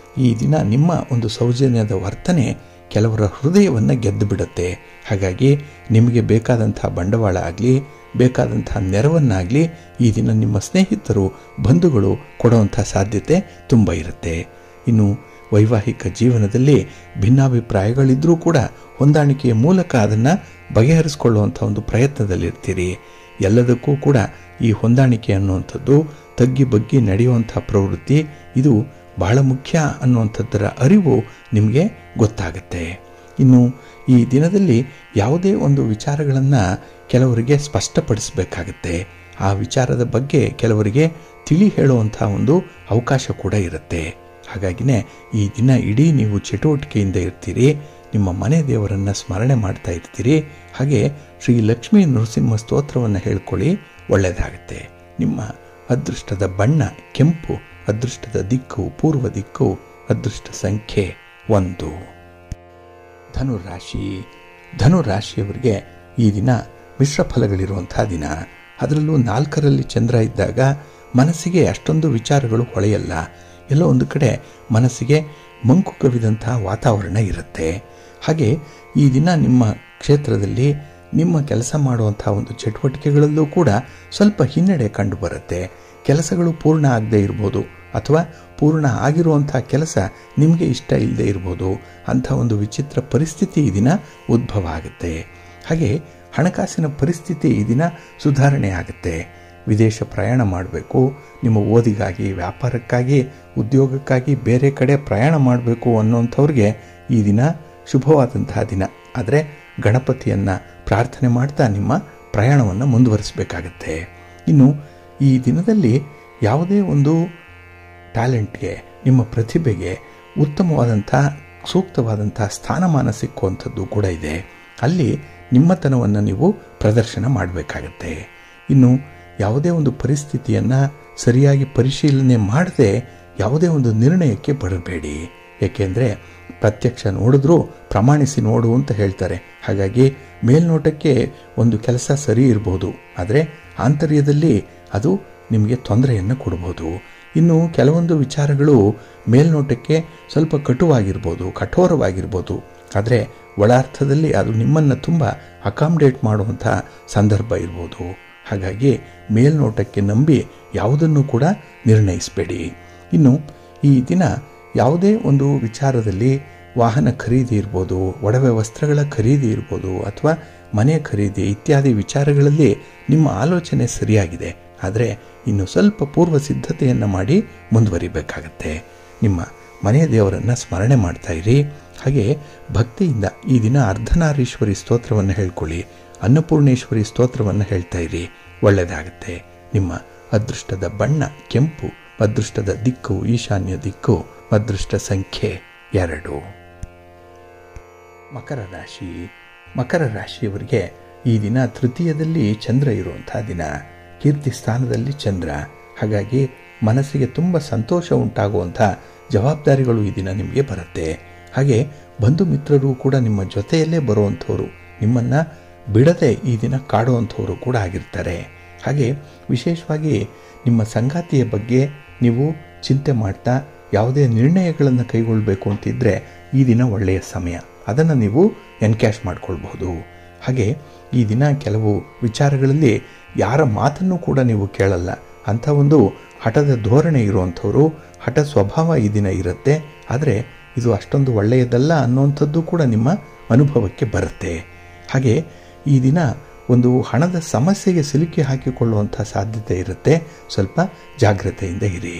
ಈ ದಿನ ನಿಮ್ಮ ಒಂದು ಸೌಜನ್ಯದ ವರ್ತನೆ ಕೆಲವರ ಹೃದಯವನ್ನು ಗೆದ್ದು ಬಿಡುತ್ತೆ. ಹಾಗಾಗಿ ನಿಮಗೆ ಬೇಕಾದಂಥ ಬಂಡವಾಳ ಆಗಲಿ, ಬೇಕಾದಂಥ ನೆರವನ್ನಾಗಲಿ ಈ ದಿನ ನಿಮ್ಮ ಸ್ನೇಹಿತರು, ಬಂಧುಗಳು ಕೊಡುವಂಥ ಸಾಧ್ಯತೆ ತುಂಬ ಇರುತ್ತೆ. ಇನ್ನು ವೈವಾಹಿಕ ಜೀವನದಲ್ಲಿ ಭಿನ್ನಾಭಿಪ್ರಾಯಗಳಿದ್ದರೂ ಕೂಡ ಹೊಂದಾಣಿಕೆಯ ಮೂಲಕ ಅದನ್ನು ಬಗೆಹರಿಸಿಕೊಳ್ಳುವಂಥ ಒಂದು ಪ್ರಯತ್ನದಲ್ಲಿರ್ತೀರಿ. ಎಲ್ಲದಕ್ಕೂ ಕೂಡ ಈ ಹೊಂದಾಣಿಕೆ ಅನ್ನುವಂಥದ್ದು ತಗ್ಗಿ ಬಗ್ಗಿ ನಡೆಯುವಂಥ ಪ್ರವೃತ್ತಿ, ಇದು ಬಹಳ ಮುಖ್ಯ ಅನ್ನುವಂಥದ್ದರ ಅರಿವು ನಿಮಗೆ ಗೊತ್ತಾಗುತ್ತೆ. ಇನ್ನು ಈ ದಿನದಲ್ಲಿ ಯಾವುದೇ ಒಂದು ವಿಚಾರಗಳನ್ನು ಕೆಲವರಿಗೆ ಸ್ಪಷ್ಟಪಡಿಸಬೇಕಾಗತ್ತೆ. ಆ ವಿಚಾರದ ಬಗ್ಗೆ ಕೆಲವರಿಗೆ ತಿಳಿ ಹೇಳುವಂಥ ಒಂದು ಅವಕಾಶ ಕೂಡ ಇರುತ್ತೆ. ಹಾಗಾಗಿನೇ ಈ ದಿನ ಇಡೀ ನೀವು ಚಟುವಟಿಕೆಯಿಂದ ಇರ್ತೀರಿ, ನಿಮ್ಮ ಮನೆ ದೇವರನ್ನು ಸ್ಮರಣೆ ಮಾಡ್ತಾ ಇರ್ತೀರಿ. ಹಾಗೆ ಶ್ರೀ ಲಕ್ಷ್ಮೀ ನರಸಿಂಹ ಸ್ತೋತ್ರವನ್ನು ಹೇಳ್ಕೊಳ್ಳಿ, ಒಳ್ಳೆಯದಾಗುತ್ತೆ. ನಿಮ್ಮ ಅದೃಷ್ಟದ ಬಣ್ಣ ಕೆಂಪು, ಅದೃಷ್ಟದ ದಿಕ್ಕು ಪೂರ್ವ ದಿಕ್ಕು, ಅದೃಷ್ಟ ಸಂಖ್ಯೆ 1. ಧನುರಾಶಿ. ಧನುರಾಶಿಯವರಿಗೆ ಈ ದಿನ ಮಿಶ್ರ ಫಲಗಳಿರುವಂಥ ದಿನ. ಅದರಲ್ಲೂ 4ರಲ್ಲಿ ಚಂದ್ರ ಇದ್ದಾಗ ಮನಸ್ಸಿಗೆ ಅಷ್ಟೊಂದು ವಿಚಾರಗಳು ಹೊಳೆಯಲ್ಲ. ಎಲ್ಲೋ ಒಂದು ಕಡೆ ಮನಸ್ಸಿಗೆ ಮಂಕು ಕವಿದಂಥ ವಾತಾವರಣ ಇರುತ್ತೆ. ಹಾಗೆ ಈ ದಿನ ನಿಮ್ಮ ಕ್ಷೇತ್ರದಲ್ಲಿ ನಿಮ್ಮ ಕೆಲಸ ಮಾಡುವಂಥ ಒಂದು ಚಟುವಟಿಕೆಗಳಲ್ಲೂ ಕೂಡ ಸ್ವಲ್ಪ ಹಿನ್ನಡೆ ಕಂಡು ಬರುತ್ತೆ. ಕೆಲಸಗಳು ಪೂರ್ಣ ಆಗದೇ ಇರ್ಬೋದು, ಅಥವಾ ಪೂರ್ಣ ಆಗಿರುವಂಥ ಕೆಲಸ ನಿಮಗೆ ಇಷ್ಟ ಇಲ್ಲದೆ ಇರ್ಬೋದು. ಅಂಥ ಒಂದು ವಿಚಿತ್ರ ಪರಿಸ್ಥಿತಿ ಈ ದಿನ ಉದ್ಭವ ಆಗುತ್ತೆ. ಹಾಗೆ ಹಣಕಾಸಿನ ಪರಿಸ್ಥಿತಿ ಈ ದಿನ ಸುಧಾರಣೆ ಆಗುತ್ತೆ. ವಿದೇಶ ಪ್ರಯಾಣ ಮಾಡಬೇಕು, ನಿಮ್ಮ ಓದಿಗಾಗಿ, ವ್ಯಾಪಾರಕ್ಕಾಗಿ, ಉದ್ಯೋಗಕ್ಕಾಗಿ ಬೇರೆ ಕಡೆ ಪ್ರಯಾಣ ಮಾಡಬೇಕು ಅನ್ನೋಂಥವ್ರಿಗೆ ಈ ದಿನ ಶುಭವಾದಂತಹ ದಿನ. ಆದರೆ ಗಣಪತಿಯನ್ನು ಪ್ರಾರ್ಥನೆ ಮಾಡ್ತಾ ನಿಮ್ಮ ಪ್ರಯಾಣವನ್ನು ಮುಂದುವರಿಸಬೇಕಾಗತ್ತೆ. ಇನ್ನು ಈ ದಿನದಲ್ಲಿ ಯಾವುದೇ ಒಂದು ಟ್ಯಾಲೆಂಟ್ಗೆ, ನಿಮ್ಮ ಪ್ರತಿಭೆಗೆ ಉತ್ತಮವಾದಂಥ ಸೂಕ್ತವಾದಂಥ ಸ್ಥಾನಮಾನ ಸಿಕ್ಕುವಂಥದ್ದು ಕೂಡ ಇದೆ. ಅಲ್ಲಿ ನಿಮ್ಮತನವನ್ನು ನೀವು ಪ್ರದರ್ಶನ ಮಾಡಬೇಕಾಗತ್ತೆ. ಇನ್ನು ಯಾವುದೇ ಒಂದು ಪರಿಸ್ಥಿತಿಯನ್ನು ಸರಿಯಾಗಿ ಪರಿಶೀಲನೆ ಮಾಡದೆ ಯಾವುದೇ ಒಂದು ನಿರ್ಣಯಕ್ಕೆ ಬರಬೇಡಿ. ಏಕೆಂದರೆ ಪ್ರತ್ಯಕ್ಷ ನೋಡಿದ್ರೂ ಪ್ರಮಾಣಿಸಿ ನೋಡು ಅಂತ ಹೇಳ್ತಾರೆ. ಹಾಗಾಗಿ ಮೇಲ್ನೋಟಕ್ಕೆ ಒಂದು ಕೆಲಸ ಸರಿ ಇರಬಹುದು, ಆದರೆ ಆಂತರ್ಯದಲ್ಲಿ ಅದು ನಿಮಗೆ ತೊಂದರೆಯನ್ನು ಕೊಡ್ಬೋದು. ಇನ್ನು ಕೆಲವೊಂದು ವಿಚಾರಗಳು ಮೇಲ್ನೋಟಕ್ಕೆ ಸ್ವಲ್ಪ ಕಟುವಾಗಿರ್ಬೋದು, ಕಠೋರವಾಗಿರ್ಬೋದು, ಆದರೆ ಒಳಾರ್ಥದಲ್ಲಿ ಅದು ನಿಮ್ಮನ್ನು ತುಂಬ ಅಕಾಮಡೇಟ್ ಮಾಡುವಂಥ ಸಂದರ್ಭ ಇರ್ಬೋದು. ಹಾಗಾಗಿ ಮೇಲ್ನೋಟಕ್ಕೆ ನಂಬಿ ಯಾವುದನ್ನು ಕೂಡ ನಿರ್ಣಯಿಸಬೇಡಿ. ಇನ್ನು ಈ ದಿನ ಯಾವುದೇ ಒಂದು ವಿಚಾರದಲ್ಲಿ ವಾಹನ ಖರೀದಿ ಇರ್ಬೋದು, ಒಡವೆ ವಸ್ತ್ರಗಳ ಖರೀದಿ ಇರ್ಬೋದು, ಅಥವಾ ಮನೆ ಖರೀದಿ ಇತ್ಯಾದಿ ವಿಚಾರಗಳಲ್ಲಿ ನಿಮ್ಮ ಆಲೋಚನೆ ಸರಿಯಾಗಿದೆ. ಆದರೆ ಇನ್ನು ಸ್ವಲ್ಪ ಪೂರ್ವ ಸಿದ್ಧತೆಯನ್ನು ಮಾಡಿ ಮುಂದುವರಿಬೇಕಾಗತ್ತೆ. ನಿಮ್ಮ ಮನೆಯ ದೇವರನ್ನು ಸ್ಮರಣೆ ಮಾಡ್ತಾ ಇರಿ. ಹಾಗೆ ಭಕ್ತಿಯಿಂದ ಈ ದಿನ ಅರ್ಧನಾರೀಶ್ವರಿ ಸ್ತೋತ್ರವನ್ನು ಹೇಳ್ಕೊಳ್ಳಿ, ಅನ್ನಪೂರ್ಣೇಶ್ವರಿ ಸ್ತೋತ್ರವನ್ನು ಹೇಳ್ತಾ ಇರಿ, ಒಳ್ಳೆಯದಾಗುತ್ತೆ. ನಿಮ್ಮ ಅದೃಷ್ಟದ ಬಣ್ಣ ಕೆಂಪು, ಅದೃಷ್ಟದ ದಿಕ್ಕು ಈಶಾನ್ಯ ದಿಕ್ಕು, ಅದೃಷ್ಟ ಸಂಖ್ಯೆ 2. ಮಕರ ರಾಶಿ. ಮಕರ ರಾಶಿಯವರಿಗೆ ಈ ದಿನ ತೃತೀಯದಲ್ಲಿ ಚಂದ್ರ ಇರುವಂಥ ದಿನ, ಕೀರ್ತಿ ಸ್ಥಾನದಲ್ಲಿ ಚಂದ್ರ. ಹಾಗಾಗಿ ಮನಸ್ಸಿಗೆ ತುಂಬ ಸಂತೋಷ ಉಂಟಾಗುವಂಥ ಜವಾಬ್ದಾರಿಗಳು ಈ ದಿನ ನಿಮಗೆ ಬರುತ್ತೆ. ಹಾಗೆ ಬಂಧು ಮಿತ್ರರು ಕೂಡ ನಿಮ್ಮ ಜೊತೆಯಲ್ಲೇ ಬರುವಂಥವ್ರು, ನಿಮ್ಮನ್ನು ಬಿಡದೆ ಈ ದಿನ ಕಾಡುವಂಥವರು ಕೂಡ ಆಗಿರ್ತಾರೆ. ಹಾಗೆ ವಿಶೇಷವಾಗಿ ನಿಮ್ಮ ಸಂಗಾತಿಯ ಬಗ್ಗೆ ನೀವು ಚಿಂತೆ ಮಾಡ್ತಾ ಯಾವುದೇ ನಿರ್ಣಯಗಳನ್ನು ಕೈಗೊಳ್ಳಬೇಕು ಅಂತಿದ್ದರೆ ಈ ದಿನ ಒಳ್ಳೆಯ ಸಮಯ. ಅದನ್ನು ನೀವು ಎನ್ಕ್ಯಾಶ್ ಮಾಡಿಕೊಳ್ಬಹುದು. ಹಾಗೆ ಈ ದಿನ ಕೆಲವು ವಿಚಾರಗಳಲ್ಲಿ ಯಾರ ಮಾತನ್ನು ಕೂಡ ನೀವು ಕೇಳಲ್ಲ. ಅಂಥ ಒಂದು ಹಠದ ಧೋರಣೆ ಇರುವಂಥವರು, ಹಠ ಸ್ವಭಾವ ಈ ದಿನ ಇರುತ್ತೆ. ಆದರೆ ಇದು ಅಷ್ಟೊಂದು ಒಳ್ಳೆಯದಲ್ಲ ಅನ್ನುವಂಥದ್ದು ಕೂಡ ನಿಮ್ಮ ಅನುಭವಕ್ಕೆ ಬರುತ್ತೆ. ಹಾಗೆ ಈ ದಿನ ಒಂದು ಹಣದ ಸಮಸ್ಯೆಗೆ ಸಿಲುಕಿ ಹಾಕಿಕೊಳ್ಳುವಂಥ ಸಾಧ್ಯತೆ ಇರುತ್ತೆ. ಸ್ವಲ್ಪ ಜಾಗ್ರತೆಯಿಂದ ಇರಿ.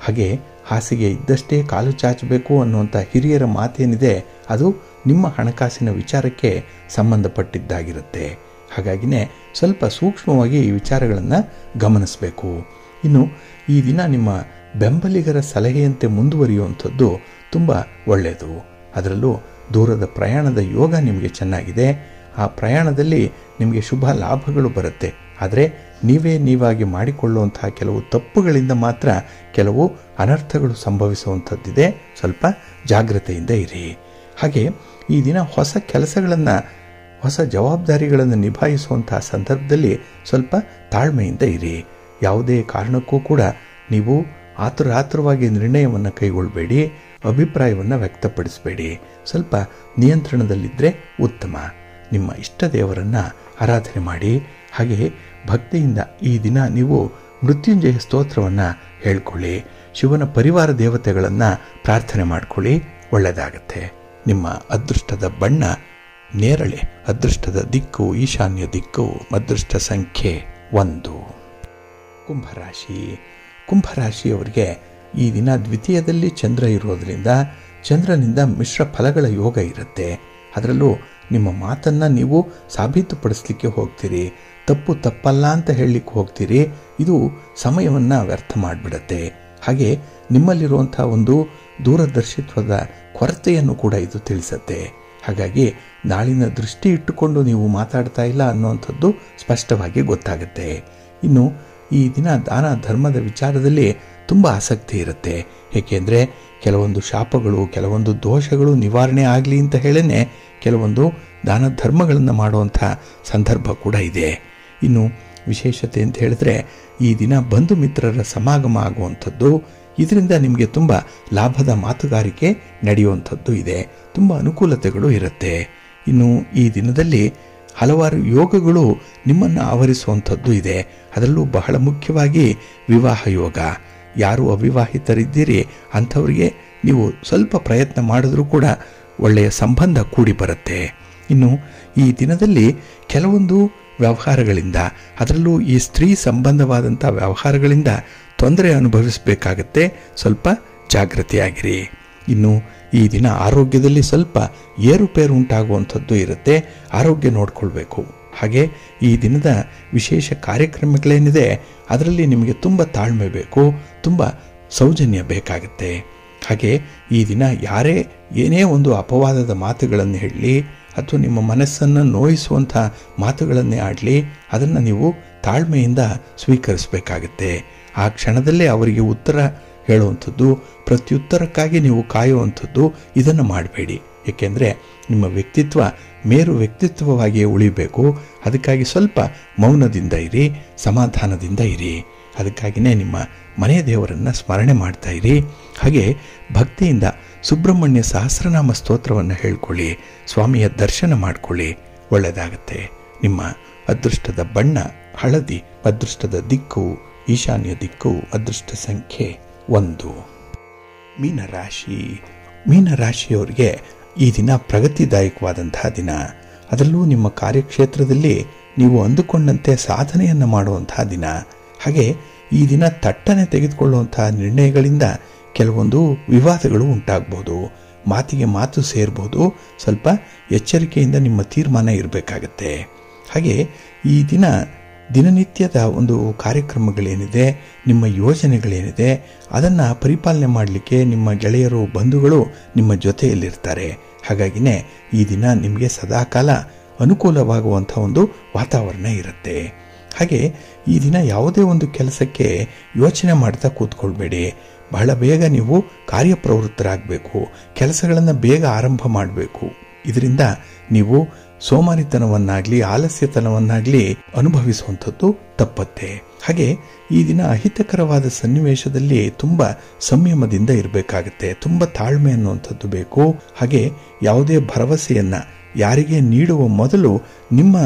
ಹಾಗೆ ಹಾಸಿಗೆ ಇದ್ದಷ್ಟೇ ಕಾಲು ಚಾಚಬೇಕು ಅನ್ನುವಂಥ ಹಿರಿಯರ ಮಾತೇನಿದೆ, ಅದು ನಿಮ್ಮ ಹಣಕಾಸಿನ ವಿಚಾರಕ್ಕೆ ಸಂಬಂಧಪಟ್ಟಿದ್ದಾಗಿರುತ್ತೆ. ಹಾಗಾಗಿನೇ ಸ್ವಲ್ಪ ಸೂಕ್ಷ್ಮವಾಗಿ ಈ ವಿಚಾರಗಳನ್ನು ಗಮನಿಸಬೇಕು. ಇನ್ನು ಈ ದಿನ ನಿಮ್ಮ ಬೆಂಬಲಿಗರ ಸಲಹೆಯಂತೆ ಮುಂದುವರಿಯುವಂಥದ್ದು ತುಂಬ ಒಳ್ಳೆಯದು. ಅದರಲ್ಲೂ ದೂರದ ಪ್ರಯಾಣದ ಯೋಗ ನಿಮಗೆ ಚೆನ್ನಾಗಿದೆ. ಆ ಪ್ರಯಾಣದಲ್ಲಿ ನಿಮಗೆ ಶುಭ ಲಾಭಗಳು ಬರುತ್ತೆ. ಆದರೆ ನೀವಾಗಿ ಮಾಡಿಕೊಳ್ಳುವಂತಹ ಕೆಲವು ತಪ್ಪುಗಳಿಂದ ಮಾತ್ರ ಕೆಲವು ಅನರ್ಥಗಳು ಸಂಭವಿಸುವಂಥದ್ದಿದೆ. ಸ್ವಲ್ಪ ಜಾಗ್ರತೆಯಿಂದ ಇರಿ. ಹಾಗೆ ಈ ದಿನ ಹೊಸ ಕೆಲಸಗಳನ್ನು, ಹೊಸ ಜವಾಬ್ದಾರಿಗಳನ್ನು ನಿಭಾಯಿಸುವಂತಹ ಸಂದರ್ಭದಲ್ಲಿ ಸ್ವಲ್ಪ ತಾಳ್ಮೆಯಿಂದ ಇರಿ. ಯಾವುದೇ ಕಾರಣಕ್ಕೂ ಕೂಡ ನೀವು ಆತುರವಾಗಿ ನಿರ್ಣಯವನ್ನು ಕೈಗೊಳ್ಳಬೇಡಿ, ಅಭಿಪ್ರಾಯವನ್ನು ವ್ಯಕ್ತಪಡಿಸಬೇಡಿ. ಸ್ವಲ್ಪ ನಿಯಂತ್ರಣದಲ್ಲಿದ್ದರೆ ಉತ್ತಮ. ನಿಮ್ಮ ಇಷ್ಟ ದೇವರನ್ನು ಆರಾಧನೆ ಮಾಡಿ. ಹಾಗೆ ಭಕ್ತಿಯಿಂದ ಈ ದಿನ ನೀವು ಮೃತ್ಯುಂಜಯ ಸ್ತೋತ್ರವನ್ನು ಹೇಳ್ಕೊಳ್ಳಿ. ಶಿವನ ಪರಿವಾರ ದೇವತೆಗಳನ್ನು ಪ್ರಾರ್ಥನೆ ಮಾಡ್ಕೊಳ್ಳಿ, ಒಳ್ಳೆಯದಾಗತ್ತೆ. ನಿಮ್ಮ ಅದೃಷ್ಟದ ಬಣ್ಣ ನೇರಳೆ, ಅದೃಷ್ಟದ ದಿಕ್ಕು ಈಶಾನ್ಯ ದಿಕ್ಕು, ಅದೃಷ್ಟ ಸಂಖ್ಯೆ 1. ಕುಂಭರಾಶಿ. ಕುಂಭರಾಶಿಯವರಿಗೆ ಈ ದಿನ ದ್ವಿತೀಯದಲ್ಲಿ ಚಂದ್ರ ಇರೋದರಿಂದ ಚಂದ್ರನಿಂದ ಮಿಶ್ರ ಫಲಗಳ ಯೋಗ ಇರುತ್ತೆ. ಅದರಲ್ಲೂ ನಿಮ್ಮ ಮಾತನ್ನು ನೀವು ಸಾಬೀತುಪಡಿಸಲಿಕ್ಕೆ ಹೋಗ್ತೀರಿ, ತಪ್ಪಲ್ಲ ಅಂತ ಹೇಳಲಿಕ್ಕೆ ಹೋಗ್ತೀರಿ. ಇದು ಸಮಯವನ್ನು ವ್ಯರ್ಥ ಮಾಡಿಬಿಡುತ್ತೆ. ಹಾಗೆ ನಿಮ್ಮಲ್ಲಿರುವಂಥ ಒಂದು ದೂರದರ್ಶಿತ್ವದ ಕೊರತೆಯನ್ನು ಕೂಡ ಇದು ತಿಳಿಸುತ್ತೆ. ಹಾಗಾಗಿ ನಾಳಿನ ದೃಷ್ಟಿ ಇಟ್ಟುಕೊಂಡು ನೀವು ಮಾತಾಡ್ತಾ ಇಲ್ಲ ಅನ್ನುವಂಥದ್ದು ಸ್ಪಷ್ಟವಾಗಿ ಗೊತ್ತಾಗುತ್ತೆ. ಇನ್ನು ಈ ದಿನ ದಾನ ಧರ್ಮದ ವಿಚಾರದಲ್ಲಿ ತುಂಬ ಆಸಕ್ತಿ ಇರುತ್ತೆ. ಏಕೆಂದರೆ ಕೆಲವೊಂದು ಶಾಪಗಳು, ಕೆಲವೊಂದು ದೋಷಗಳು ನಿವಾರಣೆ ಆಗಲಿ ಅಂತ ಹೇಳೇ ಕೆಲವೊಂದು ದಾನ ಧರ್ಮಗಳನ್ನು ಮಾಡುವಂಥ ಸಂದರ್ಭ ಕೂಡ ಇದೆ. ಇನ್ನು ವಿಶೇಷತೆ ಅಂತ ಹೇಳಿದ್ರೆ ಈ ದಿನ ಬಂಧು ಮಿತ್ರರ ಸಮಾಗಮ ಆಗುವಂಥದ್ದು, ಇದರಿಂದ ನಿಮಗೆ ತುಂಬ ಲಾಭದ ಮಾತುಗಾರಿಕೆ ನಡೆಯುವಂಥದ್ದು ಇದೆ. ತುಂಬ ಅನುಕೂಲತೆಗಳು ಇರುತ್ತೆ. ಇನ್ನು ಈ ದಿನದಲ್ಲಿ ಹಲವಾರು ಯೋಗಗಳು ನಿಮ್ಮನ್ನು ಆವರಿಸುವಂಥದ್ದು ಇದೆ. ಅದರಲ್ಲೂ ಬಹಳ ಮುಖ್ಯವಾಗಿ ವಿವಾಹ ಯೋಗ. ಯಾರು ಅವಿವಾಹಿತರಿದ್ದೀರಿ ಅಂಥವರಿಗೆ ನೀವು ಸ್ವಲ್ಪ ಪ್ರಯತ್ನ ಮಾಡಿದ್ರೂ ಕೂಡ ಒಳ್ಳೆಯ ಸಂಬಂಧ ಕೂಡಿ ಬರುತ್ತೆ. ಇನ್ನು ಈ ದಿನದಲ್ಲಿ ಕೆಲವೊಂದು ವ್ಯವಹಾರಗಳಿಂದ, ಅದರಲ್ಲೂ ಈ ಸ್ತ್ರೀ ಸಂಬಂಧವಾದಂಥ ವ್ಯವಹಾರಗಳಿಂದ ತೊಂದರೆ ಅನುಭವಿಸಬೇಕಾಗತ್ತೆ. ಸ್ವಲ್ಪ ಜಾಗೃತಿಯಾಗಿರಿ. ಇನ್ನು ಈ ದಿನ ಆರೋಗ್ಯದಲ್ಲಿ ಸ್ವಲ್ಪ ಏರುಪೇರು ಉಂಟಾಗುವಂಥದ್ದು ಇರುತ್ತೆ. ಆರೋಗ್ಯ ನೋಡಿಕೊಳ್ಬೇಕು. ಹಾಗೆ ಈ ದಿನದ ವಿಶೇಷ ಕಾರ್ಯಕ್ರಮಗಳೇನಿದೆ ಅದರಲ್ಲಿ ನಿಮಗೆ ತುಂಬ ತಾಳ್ಮೆ ಬೇಕು, ತುಂಬ ಸೌಜನ್ಯ ಬೇಕಾಗುತ್ತೆ. ಹಾಗೆ ಈ ದಿನ ಯಾರೇ ಏನೇ ಒಂದು ಅಪವಾದದ ಮಾತುಗಳನ್ನು ಹೇಳಲಿ ಅಥವಾ ನಿಮ್ಮ ಮನಸ್ಸನ್ನು ನೋಯಿಸುವಂಥ ಮಾತುಗಳನ್ನೇ ಆಡಲಿ, ಅದನ್ನು ನೀವು ತಾಳ್ಮೆಯಿಂದ ಸ್ವೀಕರಿಸಬೇಕಾಗತ್ತೆ. ಆ ಕ್ಷಣದಲ್ಲೇ ಅವರಿಗೆ ಉತ್ತರ ಹೇಳುವಂಥದ್ದು, ಪ್ರತ್ಯುತ್ತರಕ್ಕಾಗಿ ನೀವು ಕಾಯುವಂಥದ್ದು ಇದನ್ನು ಮಾಡಬೇಡಿ. ಏಕೆಂದರೆ ನಿಮ್ಮ ವ್ಯಕ್ತಿತ್ವ ಮೇರು ವ್ಯಕ್ತಿತ್ವವಾಗಿಯೇ ಉಳಿಬೇಕು. ಅದಕ್ಕಾಗಿ ಸ್ವಲ್ಪ ಮೌನದಿಂದ ಇರಿ, ಸಮಾಧಾನದಿಂದ ಇರಿ. ಅದಕ್ಕಾಗಿಯೇ ನಿಮ್ಮ ಮನೆಯ ದೇವರನ್ನು ಸ್ಮರಣೆ ಮಾಡ್ತಾ ಇರಿ. ಹಾಗೆ ಭಕ್ತಿಯಿಂದ ಸುಬ್ರಹ್ಮಣ್ಯ ಸಹಸ್ರನಾಮ ಸ್ತೋತ್ರವನ್ನು ಹೇಳ್ಕೊಳ್ಳಿ, ಸ್ವಾಮಿಯ ದರ್ಶನ ಮಾಡಿಕೊಳ್ಳಿ, ಒಳ್ಳೆಯದಾಗತ್ತೆ. ನಿಮ್ಮ ಅದೃಷ್ಟದ ಬಣ್ಣ ಹಳದಿ, ಅದೃಷ್ಟದ ದಿಕ್ಕು ಈಶಾನ್ಯ ದಿಕ್ಕು, ಅದೃಷ್ಟ ಸಂಖ್ಯೆ 1. ಮೀನರಾಶಿ. ಮೀನರಾಶಿಯವರಿಗೆ ಈ ದಿನ ಪ್ರಗತಿದಾಯಕವಾದಂತಹ ದಿನ. ಅದರಲ್ಲೂ ನಿಮ್ಮ ಕಾರ್ಯಕ್ಷೇತ್ರದಲ್ಲಿ ನೀವು ಅಂದುಕೊಂಡಂತೆ ಸಾಧನೆಯನ್ನು ಮಾಡುವಂತಹ ದಿನ. ಹಾಗೆ ಈ ದಿನ ತಟ್ಟನೆ ತೆಗೆದುಕೊಳ್ಳುವಂತಹ ನಿರ್ಣಯಗಳಿಂದ ಕೆಲವೊಂದು ವಿವಾದಗಳು ಉಂಟಾಗ್ಬೋದು, ಮಾತಿಗೆ ಮಾತು ಸೇರ್ಬೋದು. ಸ್ವಲ್ಪ ಎಚ್ಚರಿಕೆಯಿಂದ ನಿಮ್ಮ ತೀರ್ಮಾನ ಇರಬೇಕಾಗತ್ತೆ. ಹಾಗೆ ಈ ದಿನ ದಿನನಿತ್ಯದ ಒಂದು ಕಾರ್ಯಕ್ರಮಗಳೇನಿದೆ, ನಿಮ್ಮ ಯೋಜನೆಗಳೇನಿದೆ ಅದನ್ನು ಪರಿಪಾಲನೆ ಮಾಡಲಿಕ್ಕೆ ನಿಮ್ಮ ಗೆಳೆಯರು, ಬಂಧುಗಳು ನಿಮ್ಮ ಜೊತೆಯಲ್ಲಿರ್ತಾರೆ. ಹಾಗಾಗಿನೇ ಈ ದಿನ ನಿಮಗೆ ಸದಾಕಾಲ ಅನುಕೂಲವಾಗುವಂಥ ಒಂದು ವಾತಾವರಣ ಇರುತ್ತೆ. ಹಾಗೆ ಈ ದಿನ ಯಾವುದೇ ಒಂದು ಕೆಲಸಕ್ಕೆ ಯೋಚನೆ ಮಾಡ್ತಾ ಕೂತ್ಕೊಳ್ಬೇಡಿ. ಬಹಳ ಬೇಗ ನೀವು ಕಾರ್ಯಪ್ರವೃತ್ತರಾಗಬೇಕು, ಕೆಲಸಗಳನ್ನು ಬೇಗ ಆರಂಭ ಮಾಡಬೇಕು. ಇದರಿಂದ ನೀವು ಸೋಮಾರಿತನವನ್ನಾಗಲಿ ಆಲಸ್ಯತನವನ್ನಾಗಲಿ ಅನುಭವಿಸುವಂಥದ್ದು ತಪ್ಪತ್ತೆ. ಹಾಗೆ ಈ ದಿನ ಅಹಿತಕರವಾದ ಸನ್ನಿವೇಶದಲ್ಲಿ ತುಂಬ ಸಂಯಮದಿಂದ ಇರಬೇಕಾಗತ್ತೆ, ತುಂಬ ತಾಳ್ಮೆ ಅನ್ನುವಂಥದ್ದು ಬೇಕು. ಹಾಗೆ ಯಾವುದೇ ಭರವಸೆಯನ್ನು ಯಾರಿಗೆ ನೀಡುವ ಮೊದಲು ನಿಮ್ಮ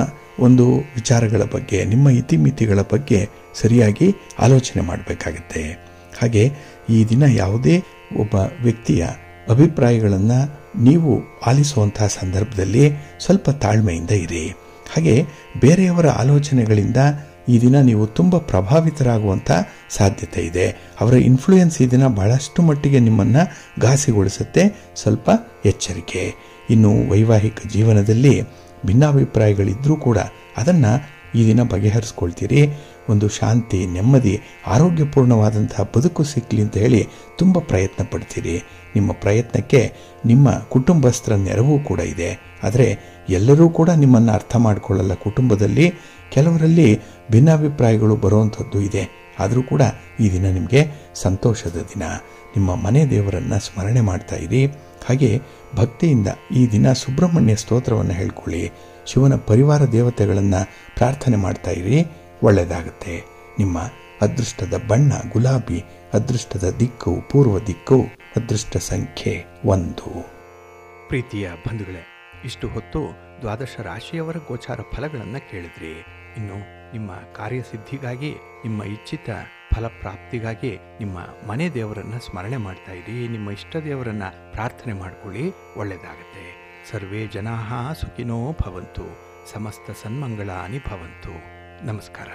ಒಂದು ವಿಚಾರಗಳ ಬಗ್ಗೆ, ನಿಮ್ಮ ಇತಿಮಿತಿಗಳ ಬಗ್ಗೆ ಸರಿಯಾಗಿ ಆಲೋಚನೆ ಮಾಡಬೇಕಾಗತ್ತೆ. ಹಾಗೆ ಈ ದಿನ ಯಾವುದೇ ಒಬ್ಬ ವ್ಯಕ್ತಿಯ ಅಭಿಪ್ರಾಯಗಳನ್ನು ನೀವು ಆಲಿಸುವಂತಹ ಸಂದರ್ಭದಲ್ಲಿ ಸ್ವಲ್ಪ ತಾಳ್ಮೆಯಿಂದ ಇರಿ. ಹಾಗೆ ಬೇರೆಯವರ ಆಲೋಚನೆಗಳಿಂದ ಈ ದಿನ ನೀವು ತುಂಬ ಪ್ರಭಾವಿತರಾಗುವಂಥ ಸಾಧ್ಯತೆ ಇದೆ. ಅವರ ಇನ್ಫ್ಲೂಯೆನ್ಸ್ ಈ ದಿನ ಬಹಳಷ್ಟು ಮಟ್ಟಿಗೆ ನಿಮ್ಮನ್ನು ಘಾಸಿಗೊಳಿಸುತ್ತೆ. ಸ್ವಲ್ಪ ಎಚ್ಚರಿಕೆ. ಇನ್ನು ವೈವಾಹಿಕ ಜೀವನದಲ್ಲಿ ಭಿನ್ನಾಭಿಪ್ರಾಯಗಳಿದ್ದರೂ ಕೂಡ ಅದನ್ನು ಈ ದಿನ ಬಗೆಹರಿಸ್ಕೊಳ್ತೀರಿ. ಒಂದು ಶಾಂತಿ, ನೆಮ್ಮದಿ, ಆರೋಗ್ಯಪೂರ್ಣವಾದಂತಹ ಬದುಕು ಸಿಕ್ಕಲಿ ಅಂತ ಹೇಳಿ ತುಂಬ ಪ್ರಯತ್ನ ಪಡ್ತೀರಿ. ನಿಮ್ಮ ಪ್ರಯತ್ನಕ್ಕೆ ನಿಮ್ಮ ಕುಟುಂಬಸ್ಥರ ನೆರವು ಕೂಡ ಇದೆ. ಆದರೆ ಎಲ್ಲರೂ ಕೂಡ ನಿಮ್ಮನ್ನು ಅರ್ಥ ಮಾಡಿಕೊಳ್ಳಲ್ಲ. ಕುಟುಂಬದಲ್ಲಿ ಕೆಲವರಲ್ಲಿ ಭಿನ್ನಾಭಿಪ್ರಾಯಗಳು ಬರುವಂಥದ್ದು ಇದೆ. ಆದರೂ ಕೂಡ ಈ ದಿನ ನಿಮಗೆ ಸಂತೋಷದ ದಿನ. ನಿಮ್ಮ ಮನೆ ದೇವರನ್ನು ಸ್ಮರಣೆ ಮಾಡ್ತಾ ಇರಿ. ಹಾಗೆ ಭಕ್ತಿಯಿಂದ ಈ ದಿನ ಸುಬ್ರಹ್ಮಣ್ಯ ಸ್ತೋತ್ರವನ್ನು ಹೇಳ್ಕೊಳ್ಳಿ. ಶಿವನ ಪರಿವಾರ ದೇವತೆಗಳನ್ನು ಪ್ರಾರ್ಥನೆ ಮಾಡ್ತಾ ಇರಿ. ಒಳ್ಳೆಯದಾಗುತ್ತೆ. ನಿಮ್ಮ ಅದೃಷ್ಟದ ಬಣ್ಣ ಗುಲಾಬಿ, ಅದೃಷ್ಟದ ದಿಕ್ಕು ಪೂರ್ವ ದಿಕ್ಕು, ಅದೃಷ್ಟ ಸಂಖ್ಯೆ 1. ಪ್ರೀತಿಯ ಬಂಧುಗಳೇ, ಇಷ್ಟು ಹೊತ್ತು ದ್ವಾದಶ ರಾಶಿಯವರ ಗೋಚಾರ ಫಲಗಳನ್ನು ಕೇಳಿದ್ರಿ. ಇನ್ನು ನಿಮ್ಮ ಕಾರ್ಯಸಿದ್ಧಿಗಾಗಿ, ನಿಮ್ಮ ಇಚ್ಛಿತ ಫಲಪ್ರಾಪ್ತಿಗಾಗಿ ನಿಮ್ಮ ಮನೆ ದೇವರನ್ನು ಸ್ಮರಣೆ ಮಾಡ್ತಾ ಇರಿ. ನಿಮ್ಮ ಇಷ್ಟ ದೇವರನ್ನು ಪ್ರಾರ್ಥನೆ ಮಾಡ್ಕೊಳ್ಳಿ. ಒಳ್ಳೆಯದಾಗುತ್ತೆ. ಸರ್ವೇ ಜನಾಃ ಸುಖಿನೋ ಭವಂತು. ಸಮಸ್ತ ಸನ್ಮಂಗಳಾನಿ ಭವಂತು. ನಮಸ್ಕಾರ.